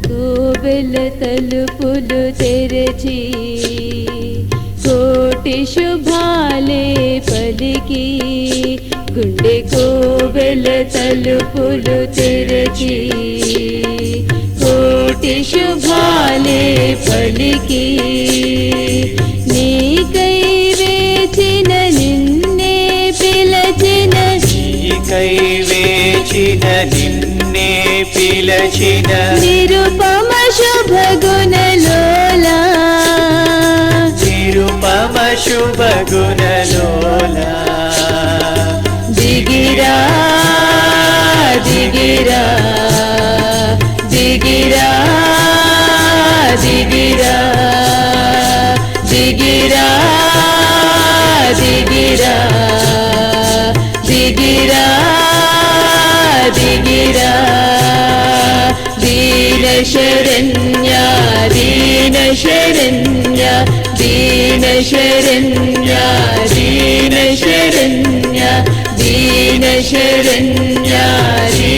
కోవెల తలుపులు తెరచి కోటి శుభాలే పలికి గుండె కోవెల తలుపులు తెరచి కోటి శుభాలే పలికి నీకై వేచిన నిన్నే పిలచిన నీకై వేచిన నిన్నే పిలచిన నిరుపమ శుభగుణలోలా నిరుపమ శుభగుణలోలా దిగిరా దిగిరా దిగిరా దిగిరా దిగిరా దిగిరా దిగిరా దిగిరా దీన శరణ్య దీన శరణ్య దీన శరణ్య దీన శరణ్య దీన శరణ్య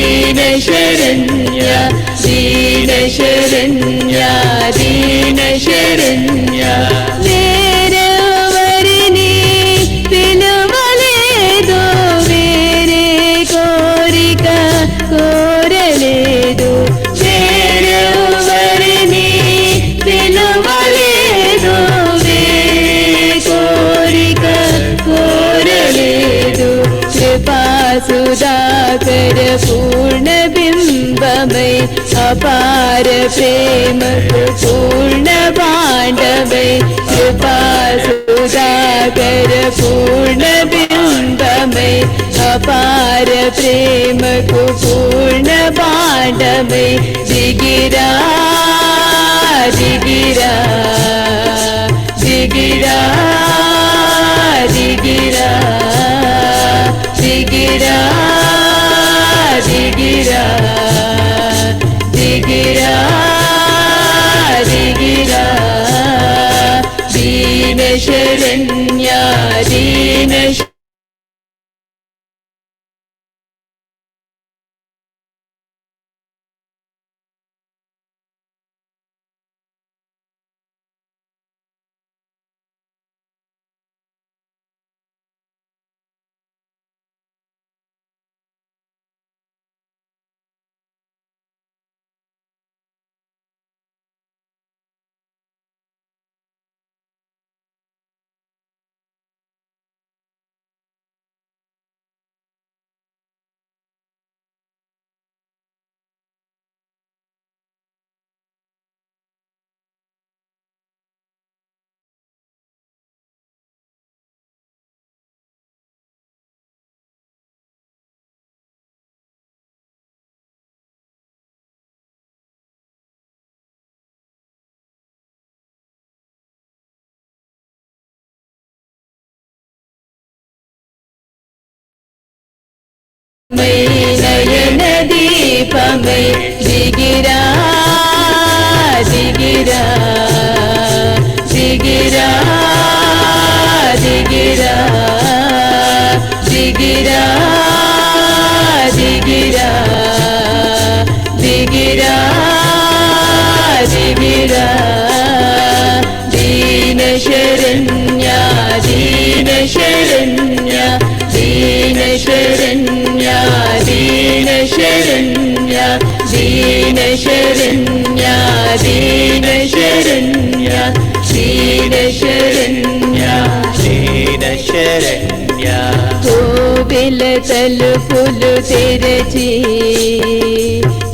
దీన శరణ్య దీన శరణ్య దీన శరణ్య వేరెవరిని పిలువలేదు వేరే కోరిక కోరలేదు వేరెవరిని పిలువలేదు వేరే కోరిక కోరలేదు కృపా సుధాకర పూర్ణ బింబమై అపార ప్రేమకు పూర్ణ భాండమై కృపా సుధాకర పూర్ణ దిగిరా దిగిరా దిగిరా దిగిరా దిగిరా దిగిరా దిగిరా దిగిరా దీన శరణ్య దీన నయన దీపమై దిగిరా దిగిరా దిగిరా దిగిరా దిగిరా దిగిరా దిగిరా దిగిరా దీన శరణ్య దీన శరణ్య దీన శరణ్య దీన శరణ్య దీన శరణ్య దీన శరణ్య దీన శరణ్య దీన శరణ్య కోవెల తలుపులు తెరచి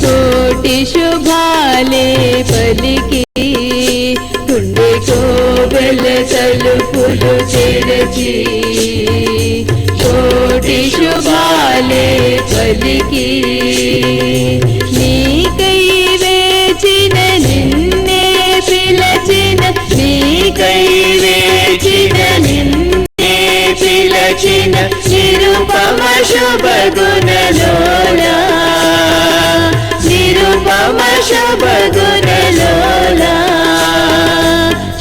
కోటి శుభాలే పలికి గుండె కోవెల తలుపులు తెరచి కోటి శుభాలే పలికి నీకై వేచిన నిన్నే పిలచిన నీకై వేచిన నిన్నే పిలచిన నిరుపమ శుభ గుణలోలా నిరుపమ శుభ గుణలోలా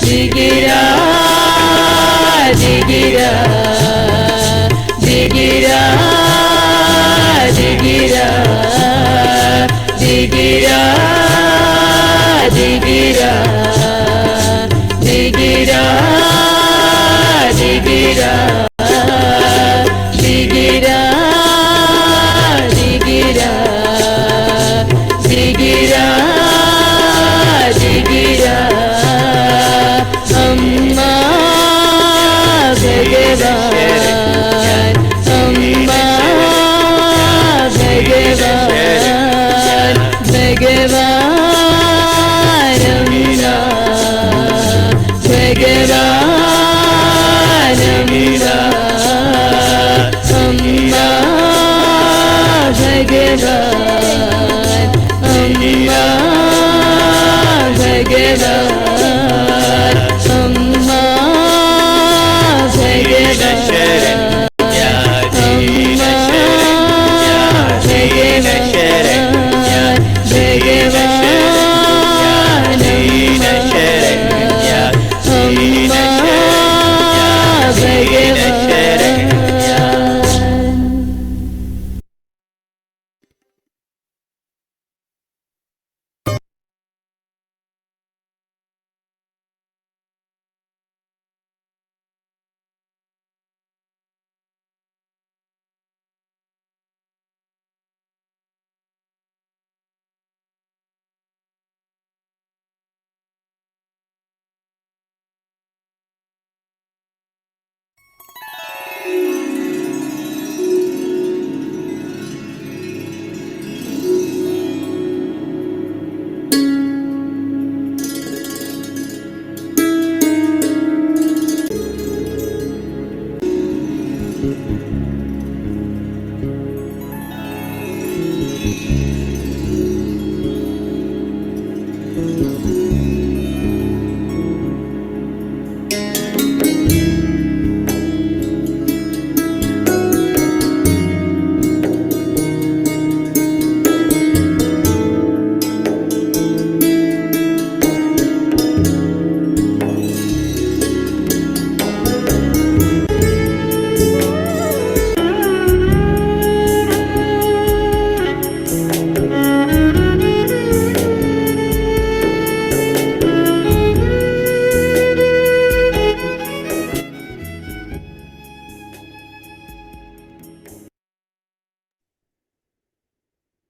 దిగిరా దిగిరా దిగిరా దిగిరా దిగిరా దిగిరా దిగిరా దిగిరా దిగిరా దిగిరా దిగిరా దిగిరా అమ్మా భగవాన్ అమ్మా భగవాన్ భగవాన్ అమ్మా భగవాన్ అమ్మా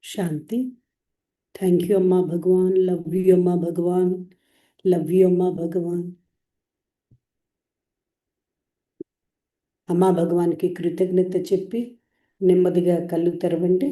శాంతి. థ్యాంక్ యూ అమ్మా భగవాన్. లవ్ యూ అమ్మా భగవాన్. లవ్ యూ అమ్మా భగవాన్. అమ్మా భగవాన్కి కృతజ్ఞత చెప్పి నెమ్మదిగా కళ్ళు తెరవండి.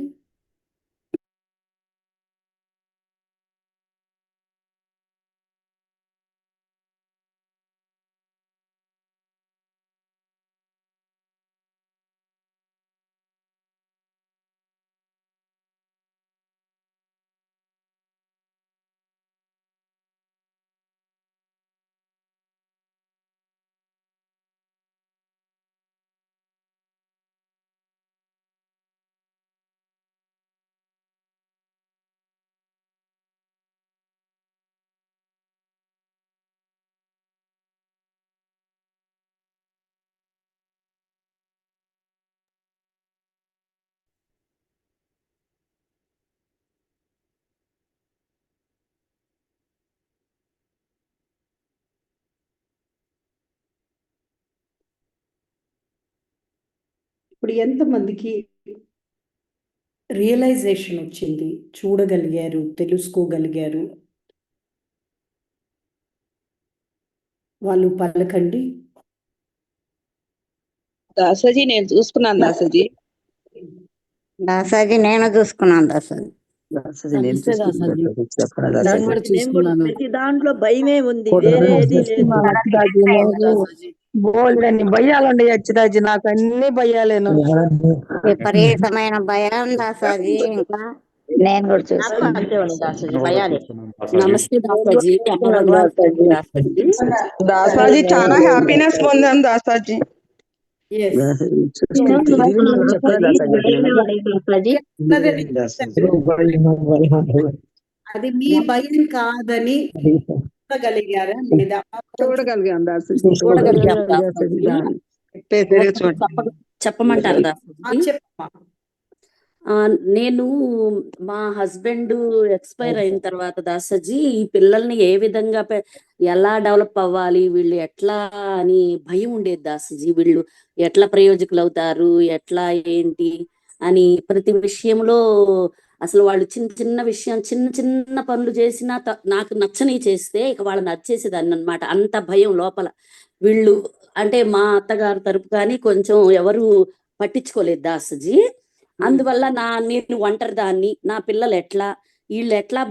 ఇప్పుడు ఎంతమందికి రియలైజేషన్ వచ్చింది, చూడగలిగారు, తెలుసుకోగలిగారు? వాళ్ళు పలకండి. దాసాజీ నేను చూసుకున్నాను దాసాజీ. దాసాజీ నేను చూసుకున్నాను దాసాజీ. నమస్తే దాసాజీ. నేను కూడా చూసుకున్నాను. ప్రతి దాంట్లో భయమే ఉంది, వేరేది లేదు. బోల్డని భయాలండి అచ్చిరాజు, నాకు అన్ని భయాలేను. విపరీతమైన భయం దాసాజీ. ఇంకా నేను కూడా చూసుకున్నాను. అంతే ఉంది దాసాజీ, భయాలే. నమస్తే దాసాజీ. అమ్మ భగవాన్ దాసాజీ. దాసాజీ చాలా హ్యాపీనెస్ పొందాను దాసాజీ. అది మీ భయం కాదని చూడగలిగారా లేదా? చూడగలిగాం దాసాజీ. చెప్పమంటారు దాసాజీ? చెప్పమ్మా. నేను మా హస్బెండ్ ఎక్స్పైర్ అయిన తర్వాత దాసాజీ ఈ పిల్లల్ని ఏ విధంగా ఎలా డెవలప్ అవ్వాలి, వీళ్ళు ఎట్లా అని భయం ఉండేది దాసాజీ. వీళ్ళు ఎట్లా ప్రయోజకులు అవుతారు, ఎట్లా ఏంటి అని ప్రతి విషయంలో అసలు వాళ్ళు చిన్న చిన్న విషయం, చిన్న చిన్న పనులు చేసినా నాకు నచ్చని చేస్తే ఇక వాళ్ళని నచ్చేసేదాన్ని అనమాట. అంత భయం లోపల. వీళ్ళు అంటే మా అత్తగారు తరపు కానీ కొంచెం ఎవరు పట్టించుకోలేదు దాసాజీ. అందువల్ల నేను ఒంటరి దాన్ని, నా పిల్లలు ఎట్లా, వీళ్ళు ఎట్లా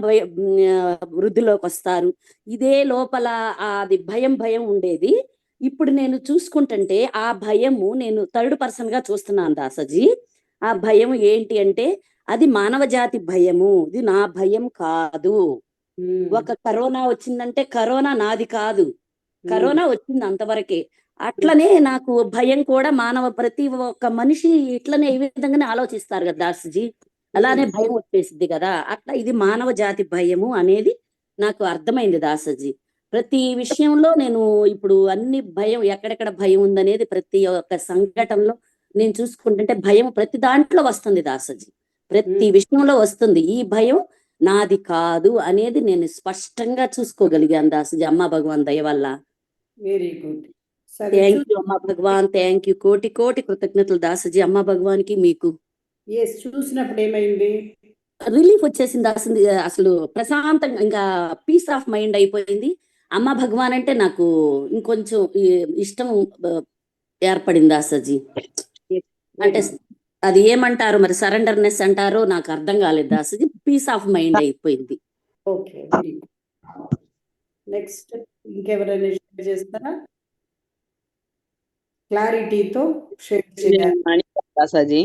వృద్ధిలోకి వస్తారు, ఇదే లోపల అది భయం ఉండేది. ఇప్పుడు నేను చూసుకుంటుంటే ఆ భయము నేను థర్డ్ పర్సన్ గా చూస్తున్నాను దాసాజీ. ఆ భయం ఏంటి అంటే అది మానవ జాతి భయము, ఇది నా భయం కాదు. ఒక కరోనా వచ్చిందంటే కరోనా నాది కాదు, కరోనా వచ్చింది అంతవరకే. అట్లనే నాకు భయం కూడా ప్రతి ఒక్క మనిషి ఇట్లనే ఈ విధంగానే ఆలోచిస్తారు కదా దాసాజీ. అలానే భయం వచ్చేసింది కదా. అట్లా ఇది మానవ జాతి భయము అనేది నాకు అర్థమైంది దాసాజీ. ప్రతి విషయంలో నేను ఇప్పుడు అన్ని భయం, ఎక్కడెక్కడ భయం ఉందనేది ప్రతి ఒక్క సంఘటనలో నేను చూసుకుంటుంటే భయం ప్రతి దాంట్లో వస్తుంది దాసాజీ. ప్రతి విషయంలో వస్తుంది. ఈ భయం నాది కాదు అనేది నేను స్పష్టంగా చూసుకోగలిగాను దాసాజీ అమ్మా భగవాన్ దయ వల్ల. Very good. థ్యాంక్ యూ అమ్మా భగవాన్. Thank you. కోటి కోటి కృతజ్ఞతలు దాసాజీ అమ్మా భగవాన్ కి మీకు. చూసినప్పుడు ఏమైంది? రిలీఫ్ వచ్చేసింది దాసాజీ. అసలు ప్రశాంతంగా ఇంకా పీస్ ఆఫ్ మైండ్ అయిపోయింది. అమ్మా భగవాన్ అంటే నాకు ఇంకొంచెం ఇష్టం ఏర్పడింది దాసాజీ. అంటే అది ఏమంటారు మరి, సరెండర్నెస్ అంటారో నాకు అర్థం కాలేదు దాసాజీ. పీస్ ఆఫ్ మైండ్ అయిపోయింది. Okay, very good. నెక్స్ట్ ఇంకెవరైనా షేర్ చేస్తారా? క్లారిటీతో షేర్ చేయాలి దాసాజీ.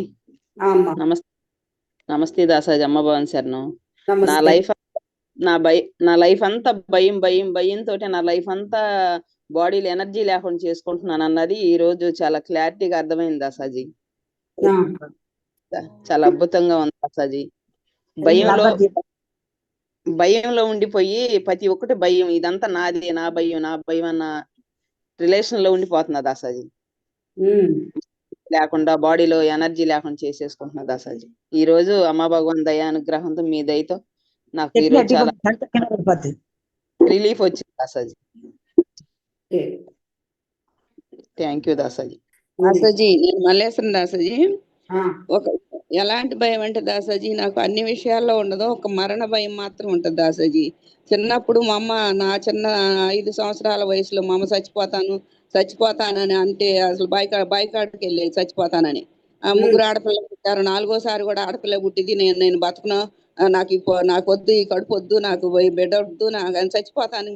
నమస్తే దాసాజీ అమ్మ భవన్ శరణం. నా లైఫ్ అంతా భయంతో నా లైఫ్ అంతా బాడీలో ఎనర్జీ లేకుండా చేసుకుంటున్నాను అన్నది ఈ రోజు చాలా క్లారిటీగా అర్థమైంది దాసాజీ. చాలా అద్భుతంగా ఉంది దాసాజీ. భయంలో ఉండిపోయి ప్రతి ఒక్కటి భయం, ఇదంతా నాది, నా భయం అన్న రిలేషన్ లో ఉండిపోతున్నా దాసాజీ. లేకుండా బాడీలో ఎనర్జీ లేకుండా చేసేసుకుంటున్నా దాసాజీ. ఈ రోజు అమ్మ భగవాన్ దయా అనుగ్రహంతో మీ దయతో నాకు ఈ రోజు చాలా రిలీఫ్ వచ్చింది దాసాజీ. Thank you దాసాజీ. దాసాజీ నేను మల్లేశ్వరం దాసాజీ. ఒక ఎలాంటి భయం అంటే దాసాజీ నాకు అన్ని విషయాల్లో ఉండదు, ఒక మరణ భయం మాత్రం ఉంటుంది దాసాజీ. చిన్నప్పుడు మా అమ్మ నా చిన్న 5 సంవత్సరాల వయసులో మా అమ్మ చచ్చిపోతానని అంటే అసలు బాయికాడికి వెళ్ళేది చచ్చిపోతానని. ఆ 3 ఆడపిల్లలు పుట్టారు, 4వసారి కూడా ఆడపిల్ల పుట్టింది. నేను బతుకును, నాకు వద్దు, ఈ కడుపు వద్దు, నాకు బిడ్డ వద్దు, నాకు అని చచ్చిపోతాను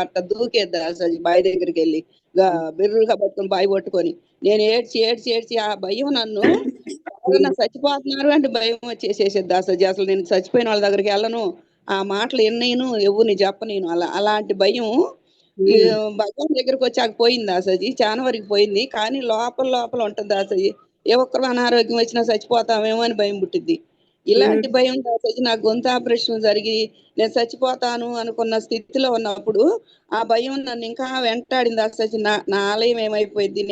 అట్లా దూకేద్ది అసలు బావి దగ్గరికి వెళ్ళి బిర్రుగా పట్టుకొని బావి పట్టుకొని నేను ఏడ్చి ఆ భయం నన్ను ఎవరన్నా చచ్చిపోతున్నారు అంటే భయం వచ్చేసేసేది అసలు. అసలు నేను చచ్చిపోయిన వాళ్ళ దగ్గరికి వెళ్ళను, ఆ మాటలు ఎన్నైను ఎవరిని చెప్పనేను. అలాంటి భయం ఈ భగవాన్ దగ్గరకు వచ్చాక పోయింది అసలు, చాలా వరకు పోయింది. కానీ లోపల ఉంటుంది అసలు, ఏ ఒక్కరు అనారోగ్యం వచ్చినా చచ్చిపోతామేమో అని భయం పుట్టిద్ది. ఇలాంటి భయం దాసరి నాకు గొంతు ఆపరేషన్ జరిగి నేను చచ్చిపోతాను అనుకున్న స్థితిలో ఉన్నప్పుడు ఆ భయం నన్ను ఇంకా వెంటాడింది అసలు. నా ఆలయం ఏమైపోయింది,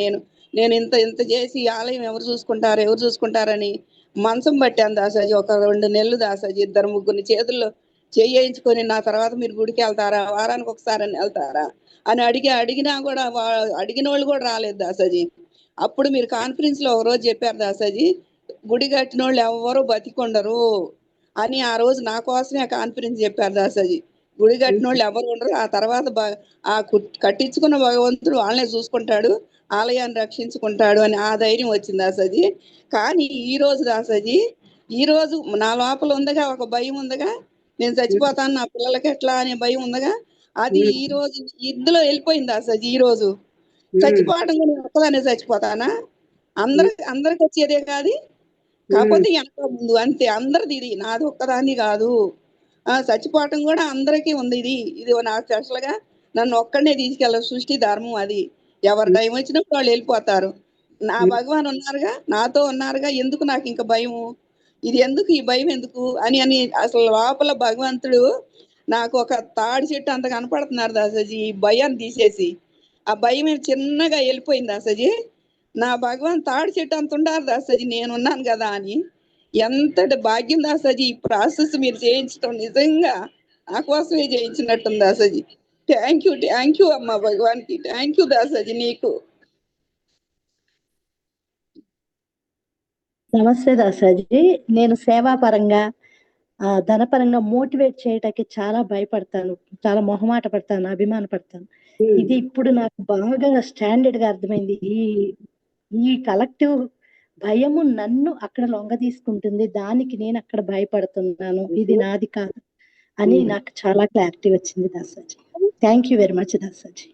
నేను ఇంత చేసి ఈ ఆలయం ఎవరు చూసుకుంటారని మంచం పట్టాను దాసాజీ. ఒక 2 నెలలు దాసాజీ, 2-3 చేతుల్లో చేయించుకొని నా తర్వాత మీరు గుడికి వెళ్తారా, వారానికి ఒకసారి అని వెళ్తారా అని అడిగినా కూడా అడిగిన వాళ్ళు కూడా రాలేదు దాసాజీ. అప్పుడు మీరు కాన్ఫరెన్స్ లో ఒక రోజు చెప్పారు దాసాజీ, గుడి కట్టిన వాళ్ళు ఎవరు బతికొండరు అని. ఆ రోజు నా కోసమే ఆ కాన్ఫరెన్స్ చెప్పారు దాసాజీ. గుడి కట్టిన వాళ్ళు ఎవరు ఉండరు, ఆ తర్వాత కట్టించుకున్న భగవంతుడు వాళ్ళనే చూసుకుంటాడు, ఆలయాన్ని రక్షించుకుంటాడు అని ఆ ధైర్యం వచ్చింది దాసాజీ. కానీ ఈ రోజు దాసాజీ, ఈ రోజు నా లోపల ఉందగా ఒక భయం ఉందగా, నేను చచ్చిపోతాను నా పిల్లలకి ఎట్లా అనే భయం ఉందగా, అది ఈ రోజు ఇందులో వెళ్ళిపోయింది దాసాజీ. ఈ రోజు చచ్చిపోవడం కూడా నేను ఒక్కదానే చచ్చిపోతానా, అందరికి వచ్చేదే కాదు, కాకపోతే వెనక ముందు అంతే, అందరిది ఇది, నాది ఒక్కదాన్ని కాదు. చచ్చిపోవటం కూడా అందరికీ ఉంది. ఇది నాకు స్పెషల్ గా నన్ను ఒక్కడనే తీసుకెళ్ళ సృష్టి ధర్మం అది. ఎవరి టైం వచ్చినప్పుడు వాళ్ళు వెళ్ళిపోతారు. నా భగవాన్ ఉన్నారుగా, నాతో ఉన్నారుగా, ఎందుకు నాకు ఇంకా భయము, ఇది ఎందుకు, ఈ భయం ఎందుకు అని అసలు లోపల భగవంతుడు నాకు ఒక తాడి చెట్టు అంత కనపడుతున్నారు దాసాజీ. ఈ భయాన్ని తీసేసి ఆ భయం చిన్నగా వెళ్ళిపోయింది దాసాజీ. నా భగవాన్ తాడి చెట్టు అంత ఉండారు దాసాజీ, నేనున్నాను కదా అని. ఎంతటి భాగ్యం దాసాజీ, ఈ ప్రాసెస్ మీరు చేయించడం నిజంగా నా కోసమే చేయించినట్టుంది దాసాజీ. థ్యాంక్ యూ అమ్మ భగవాన్కి, థ్యాంక్ యూ దాసాజీ నీకు. నమస్తే దాసాజీ. నేను సేవాపరంగా ధనపరంగా మోటివేట్ చేయటానికి చాలా భయపడతాను, చాలా మొహమాట పడతాను, అభిమాన పడతాను. ఇది ఇప్పుడు నాకు బాగా స్టాండర్డ్ గా అర్థమైంది. ఈ కలెక్టివ్ భయము నన్ను అక్కడ లొంగ తీసుకుంటుంది, దానికి నేను అక్కడ భయపడుతున్నాను, ఇది నాది కాదు అని నాకు చాలా క్లారిటీ వచ్చింది Dasaji. Thank you very much Dasaji.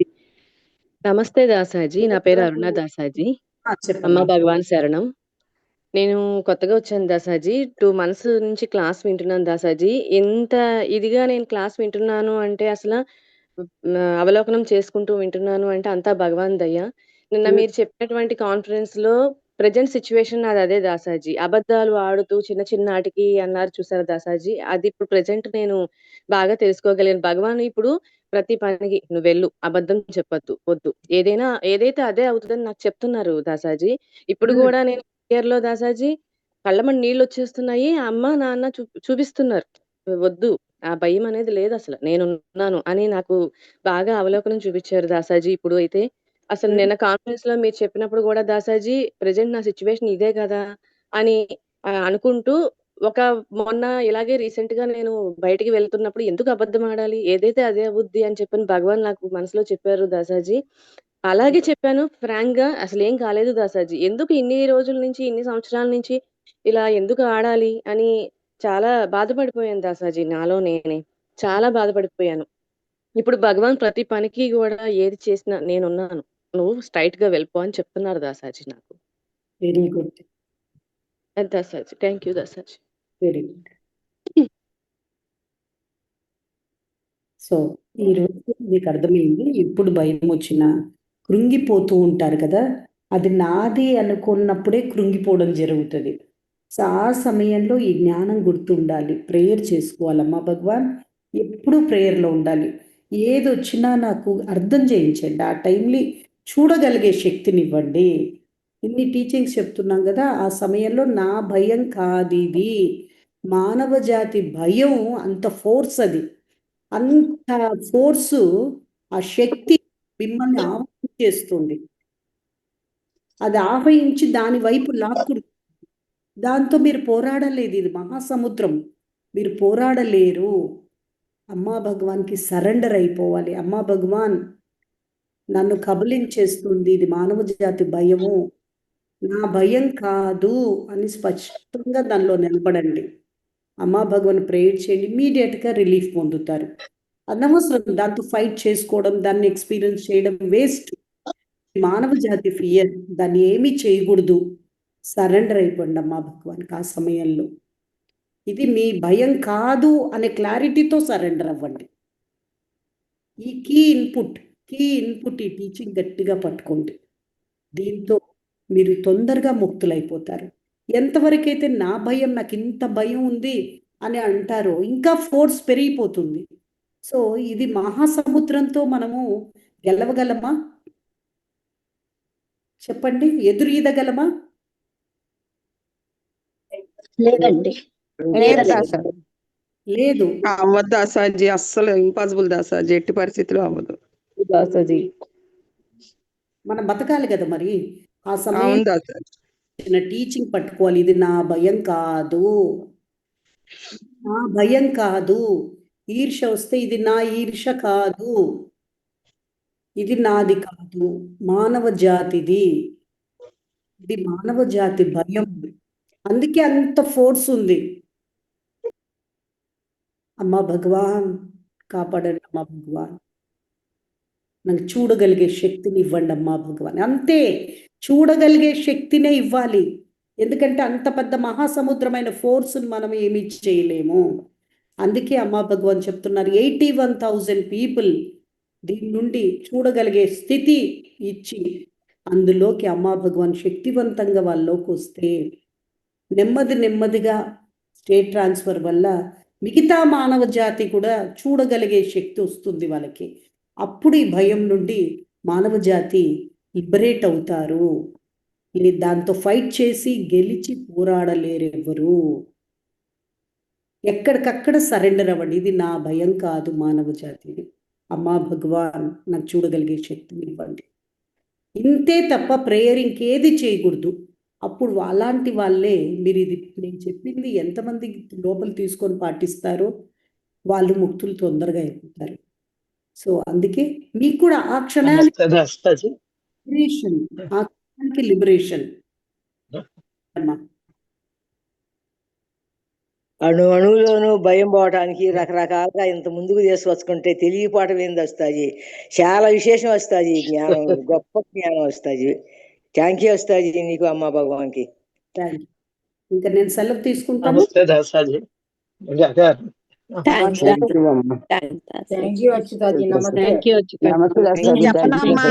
నమస్తే దాసాజీ, నా పేరు అరుణ దాసాజీ. అమ్మ భగవాన్ శరణం. నేను కొత్తగా వచ్చాను దాసాజీ, 2 months నుంచి క్లాస్ వింటున్నాను దాసాజీ. ఎంత ఇదిగా నేను క్లాస్ వింటున్నాను అంటే అసలు అవలోకనం చేసుకుంటూ వింటున్నాను అంటే అంతా భగవాన్ దయ. నిన్న మీరు చెప్పినటువంటి కాన్ఫరెన్స్ లో ప్రెజెంట్ సిచ్యువేషన్ నాది అదే దాసాజీ. అబద్ధాలు ఆడుతూ చిన్నాటికి అన్నారు చూసారా దాసాజీ, అది ఇప్పుడు ప్రెజెంట్ నేను బాగా తెలుసుకోగలిగాను. భగవాన్ ఇప్పుడు ప్రతి పనికి నువ్వు వెళ్ళు, అబద్ధం చెప్పొద్దు, వద్దు, ఏదైతే అదే అవుతుందని నాకు చెప్తున్నారు దాసాజీ. ఇప్పుడు కూడా నేను ఇయర్ లో దాసాజీ కళ్ళమని నీళ్ళు వచ్చేస్తున్నాయి, అమ్మ నాన్న చూపిస్తున్నారు, వద్దు, ఆ భయం అనేది లేదు, అసలు నేనున్నాను అని నాకు బాగా అవలోకనం చూపించారు దాసాజీ. ఇప్పుడు అయితే అసలు నిన్న కాన్ఫరెన్స్ లో మీరు చెప్పినప్పుడు కూడా దాసాజీ ప్రెజెంట్ నా సిచ్యువేషన్ ఇదే కదా అని అనుకుంటూ మొన్న ఇలాగే రీసెంట్ గా నేను బయటికి వెళ్తున్నప్పుడు ఎందుకు అబద్ధం ఆడాలి, ఏదైతే అదే అవుద్ది అని చెప్పని భగవాన్ నాకు మనసులో చెప్పారు దాసాజీ. అలాగే చెప్పాను ఫ్రాంక్ గా, అసలు ఏం కాలేదు దాసాజీ, ఎందుకు ఇన్ని రోజుల నుంచి ఇన్ని సంవత్సరాల నుంచి ఇలా ఎందుకు ఆడాలి అని చాలా బాధపడిపోయాను దాసాజీ. నాలో నేనే చాలా బాధపడిపోయాను. ఇప్పుడు భగవాన్ ప్రతి పనికి కూడా ఏది చేసినా నేనున్నాను, నువ్వు స్ట్రైట్ గా వెళ్ళిపో అని చెప్తున్నారు దాసాజీ నాకు. Very good Dasaji, thank you Dasaji. Very good. So ఈరోజు మీకు అర్థమైంది, ఎప్పుడు భయం వచ్చినా కృంగిపోతూ ఉంటారు కదా, అది నాది అనుకున్నప్పుడే కృంగిపోవడం జరుగుతుంది. సో ఆ సమయంలో ఈ జ్ఞానం గుర్తుండాలి, ప్రేయర్ చేసుకోవాలమ్మా భగవాన్, ఎప్పుడూ ప్రేయర్లో ఉండాలి. ఏది వచ్చినా నాకు అర్థం చేయించండి, ఆ టైంలో చూడగలిగే శక్తిని ఇవ్వండి. ఇన్ని టీచింగ్స్ చెప్తున్నాం కదా, ఆ సమయంలో నా భయం కాదు ఇది, మానవ జాతి భయం అంత ఫోర్స్, అది అంత ఫోర్సు, ఆ శక్తి మిమ్మల్ని ఆవహించేస్తుంది. అది ఆవహించి దాని వైపు లాక్కుడు. దాంతో మీరు పోరాడలేదు, ఇది మహాసముద్రం, మీరు పోరాడలేరు. అమ్మా భగవాన్కి సరెండర్ అయిపోవాలి. అమ్మా భగవాన్ నన్ను కబలించేస్తుంది, ఇది మానవ జాతి భయము, నా భయం కాదు అని స్పష్టంగా దానిలో నిలబడండి. అమ్మా భగవాన్ ప్రేయర్ చేయండి, ఇమీడియట్గా రిలీఫ్ పొందుతారు. అనవసరం దాంతో ఫైట్ చేసుకోవడం, దాన్ని ఎక్స్పీరియన్స్ చేయడం వేస్ట్. మానవ జాతి ఫియర్, దాన్ని ఏమీ చేయకూడదు. సరెండర్ అయిపోండి అమ్మా భగవాన్కి ఆ సమయంలో. ఇది మీ భయం కాదు అనే క్లారిటీతో సరెండర్ అవ్వండి. ఈ కీ ఇన్పుట్ ఈ టీచింగ్ గట్టిగా పట్టుకోండి. దీంతో మీరు తొందరగా ముక్తులైపోతారు. ఎంతవరకైతే నా భయం, నాకు ఇంత భయం ఉంది అని అంటారో ఇంకా ఫోర్స్ పెరిగిపోతుంది. సో ఇది మహాసముద్రంతో మనము గెలవగలమా చెప్పండి? ఎదురు ఈదగలమా? లేదండి. లేదు, అవ్వదు దాసాజీ, అస్సలు ఇంపాసిబుల్ దాసాజీ, ఎట్టి పరిస్థితిలో అవ్వదు దాసాజీ. మనం బతకాలి కదా మరి. ఆ అవును సమయం దాసాజీ. టీచింగ్ పట్టుకోవాలి. ఇది నా భయం కాదు, నా భయం కాదు. ఈర్ష వస్తే ఇది నా ఈర్ష కాదు, ఇది నాది కాదు, మానవ జాతిది, ఇది మానవ జాతి భయం. అందుకే అంత ఫోర్స్ ఉంది. అమ్మా భగవాన్ కాపాడండి, అమ్మా భగవాన్ నాకు చూడగలిగే శక్తిని ఇవ్వండి అమ్మా భగవాన్. అంతే, చూడగలిగే శక్తినే ఇవ్వాలి. ఎందుకంటే అంత పెద్ద మహాసముద్రమైన ఫోర్స్ని మనం ఏమి చేయలేము. అందుకే అమ్మా భగవాన్ చెప్తున్నారు 81,000 పీపుల్ దీని నుండి చూడగలిగే స్థితి ఇచ్చి, అందులోకి అమ్మా భగవాన్ శక్తివంతంగా వాళ్ళలోకి వస్తే నెమ్మదిగా స్టేట్ ట్రాన్స్ఫర్ వల్ల మిగతా మానవ జాతి కూడా చూడగలిగే శక్తి వస్తుంది వాళ్ళకి. అప్పుడు ఈ భయం నుండి మానవ జాతి లిబరేట్ అవుతారు. దాంతో ఫైట్ చేసి గెలిచి పోరాడలేరు ఎవరు. ఎక్కడికక్కడ సరెండర్ అవ్వండి. ఇది నా భయం కాదు, మానవ జాతిది. అమ్మా భగవాన్ నాకు చూడగలిగే శక్తిని ఇవ్వండి. ఇంతే తప్ప ప్రేయర్ ఇంకేది చేయకూడదు. అప్పుడు అలాంటి వాళ్ళే మీరు ఇది నేను చెప్పింది ఎంతమంది లోపల తీసుకొని పాటిస్తారో వాళ్ళు ముక్తులు తొందరగా అయిపోతారు. సో అందుకే మీకు కూడా ఆ క్షణానికి లిబరేషన్, ఆ క్షణానికి లిబరేషన్ అమ్మా. అణువులోనూ భయం పోవటానికి రకరకాలుగా ఇంత ముందుకు తీసుకొచ్చుకుంటే తెలియపోవటం ఏంది వస్తాయి, చాలా విశేషం వస్తాయి, జ్ఞానం గొప్ప జ్ఞానం వస్తాయి. థ్యాంక్ యూ వస్తాయి నీకు అమ్మా భగవాన్కి. ఇంకా నేను సెలవు తీసుకుంటాను. చెప్పనమ్మా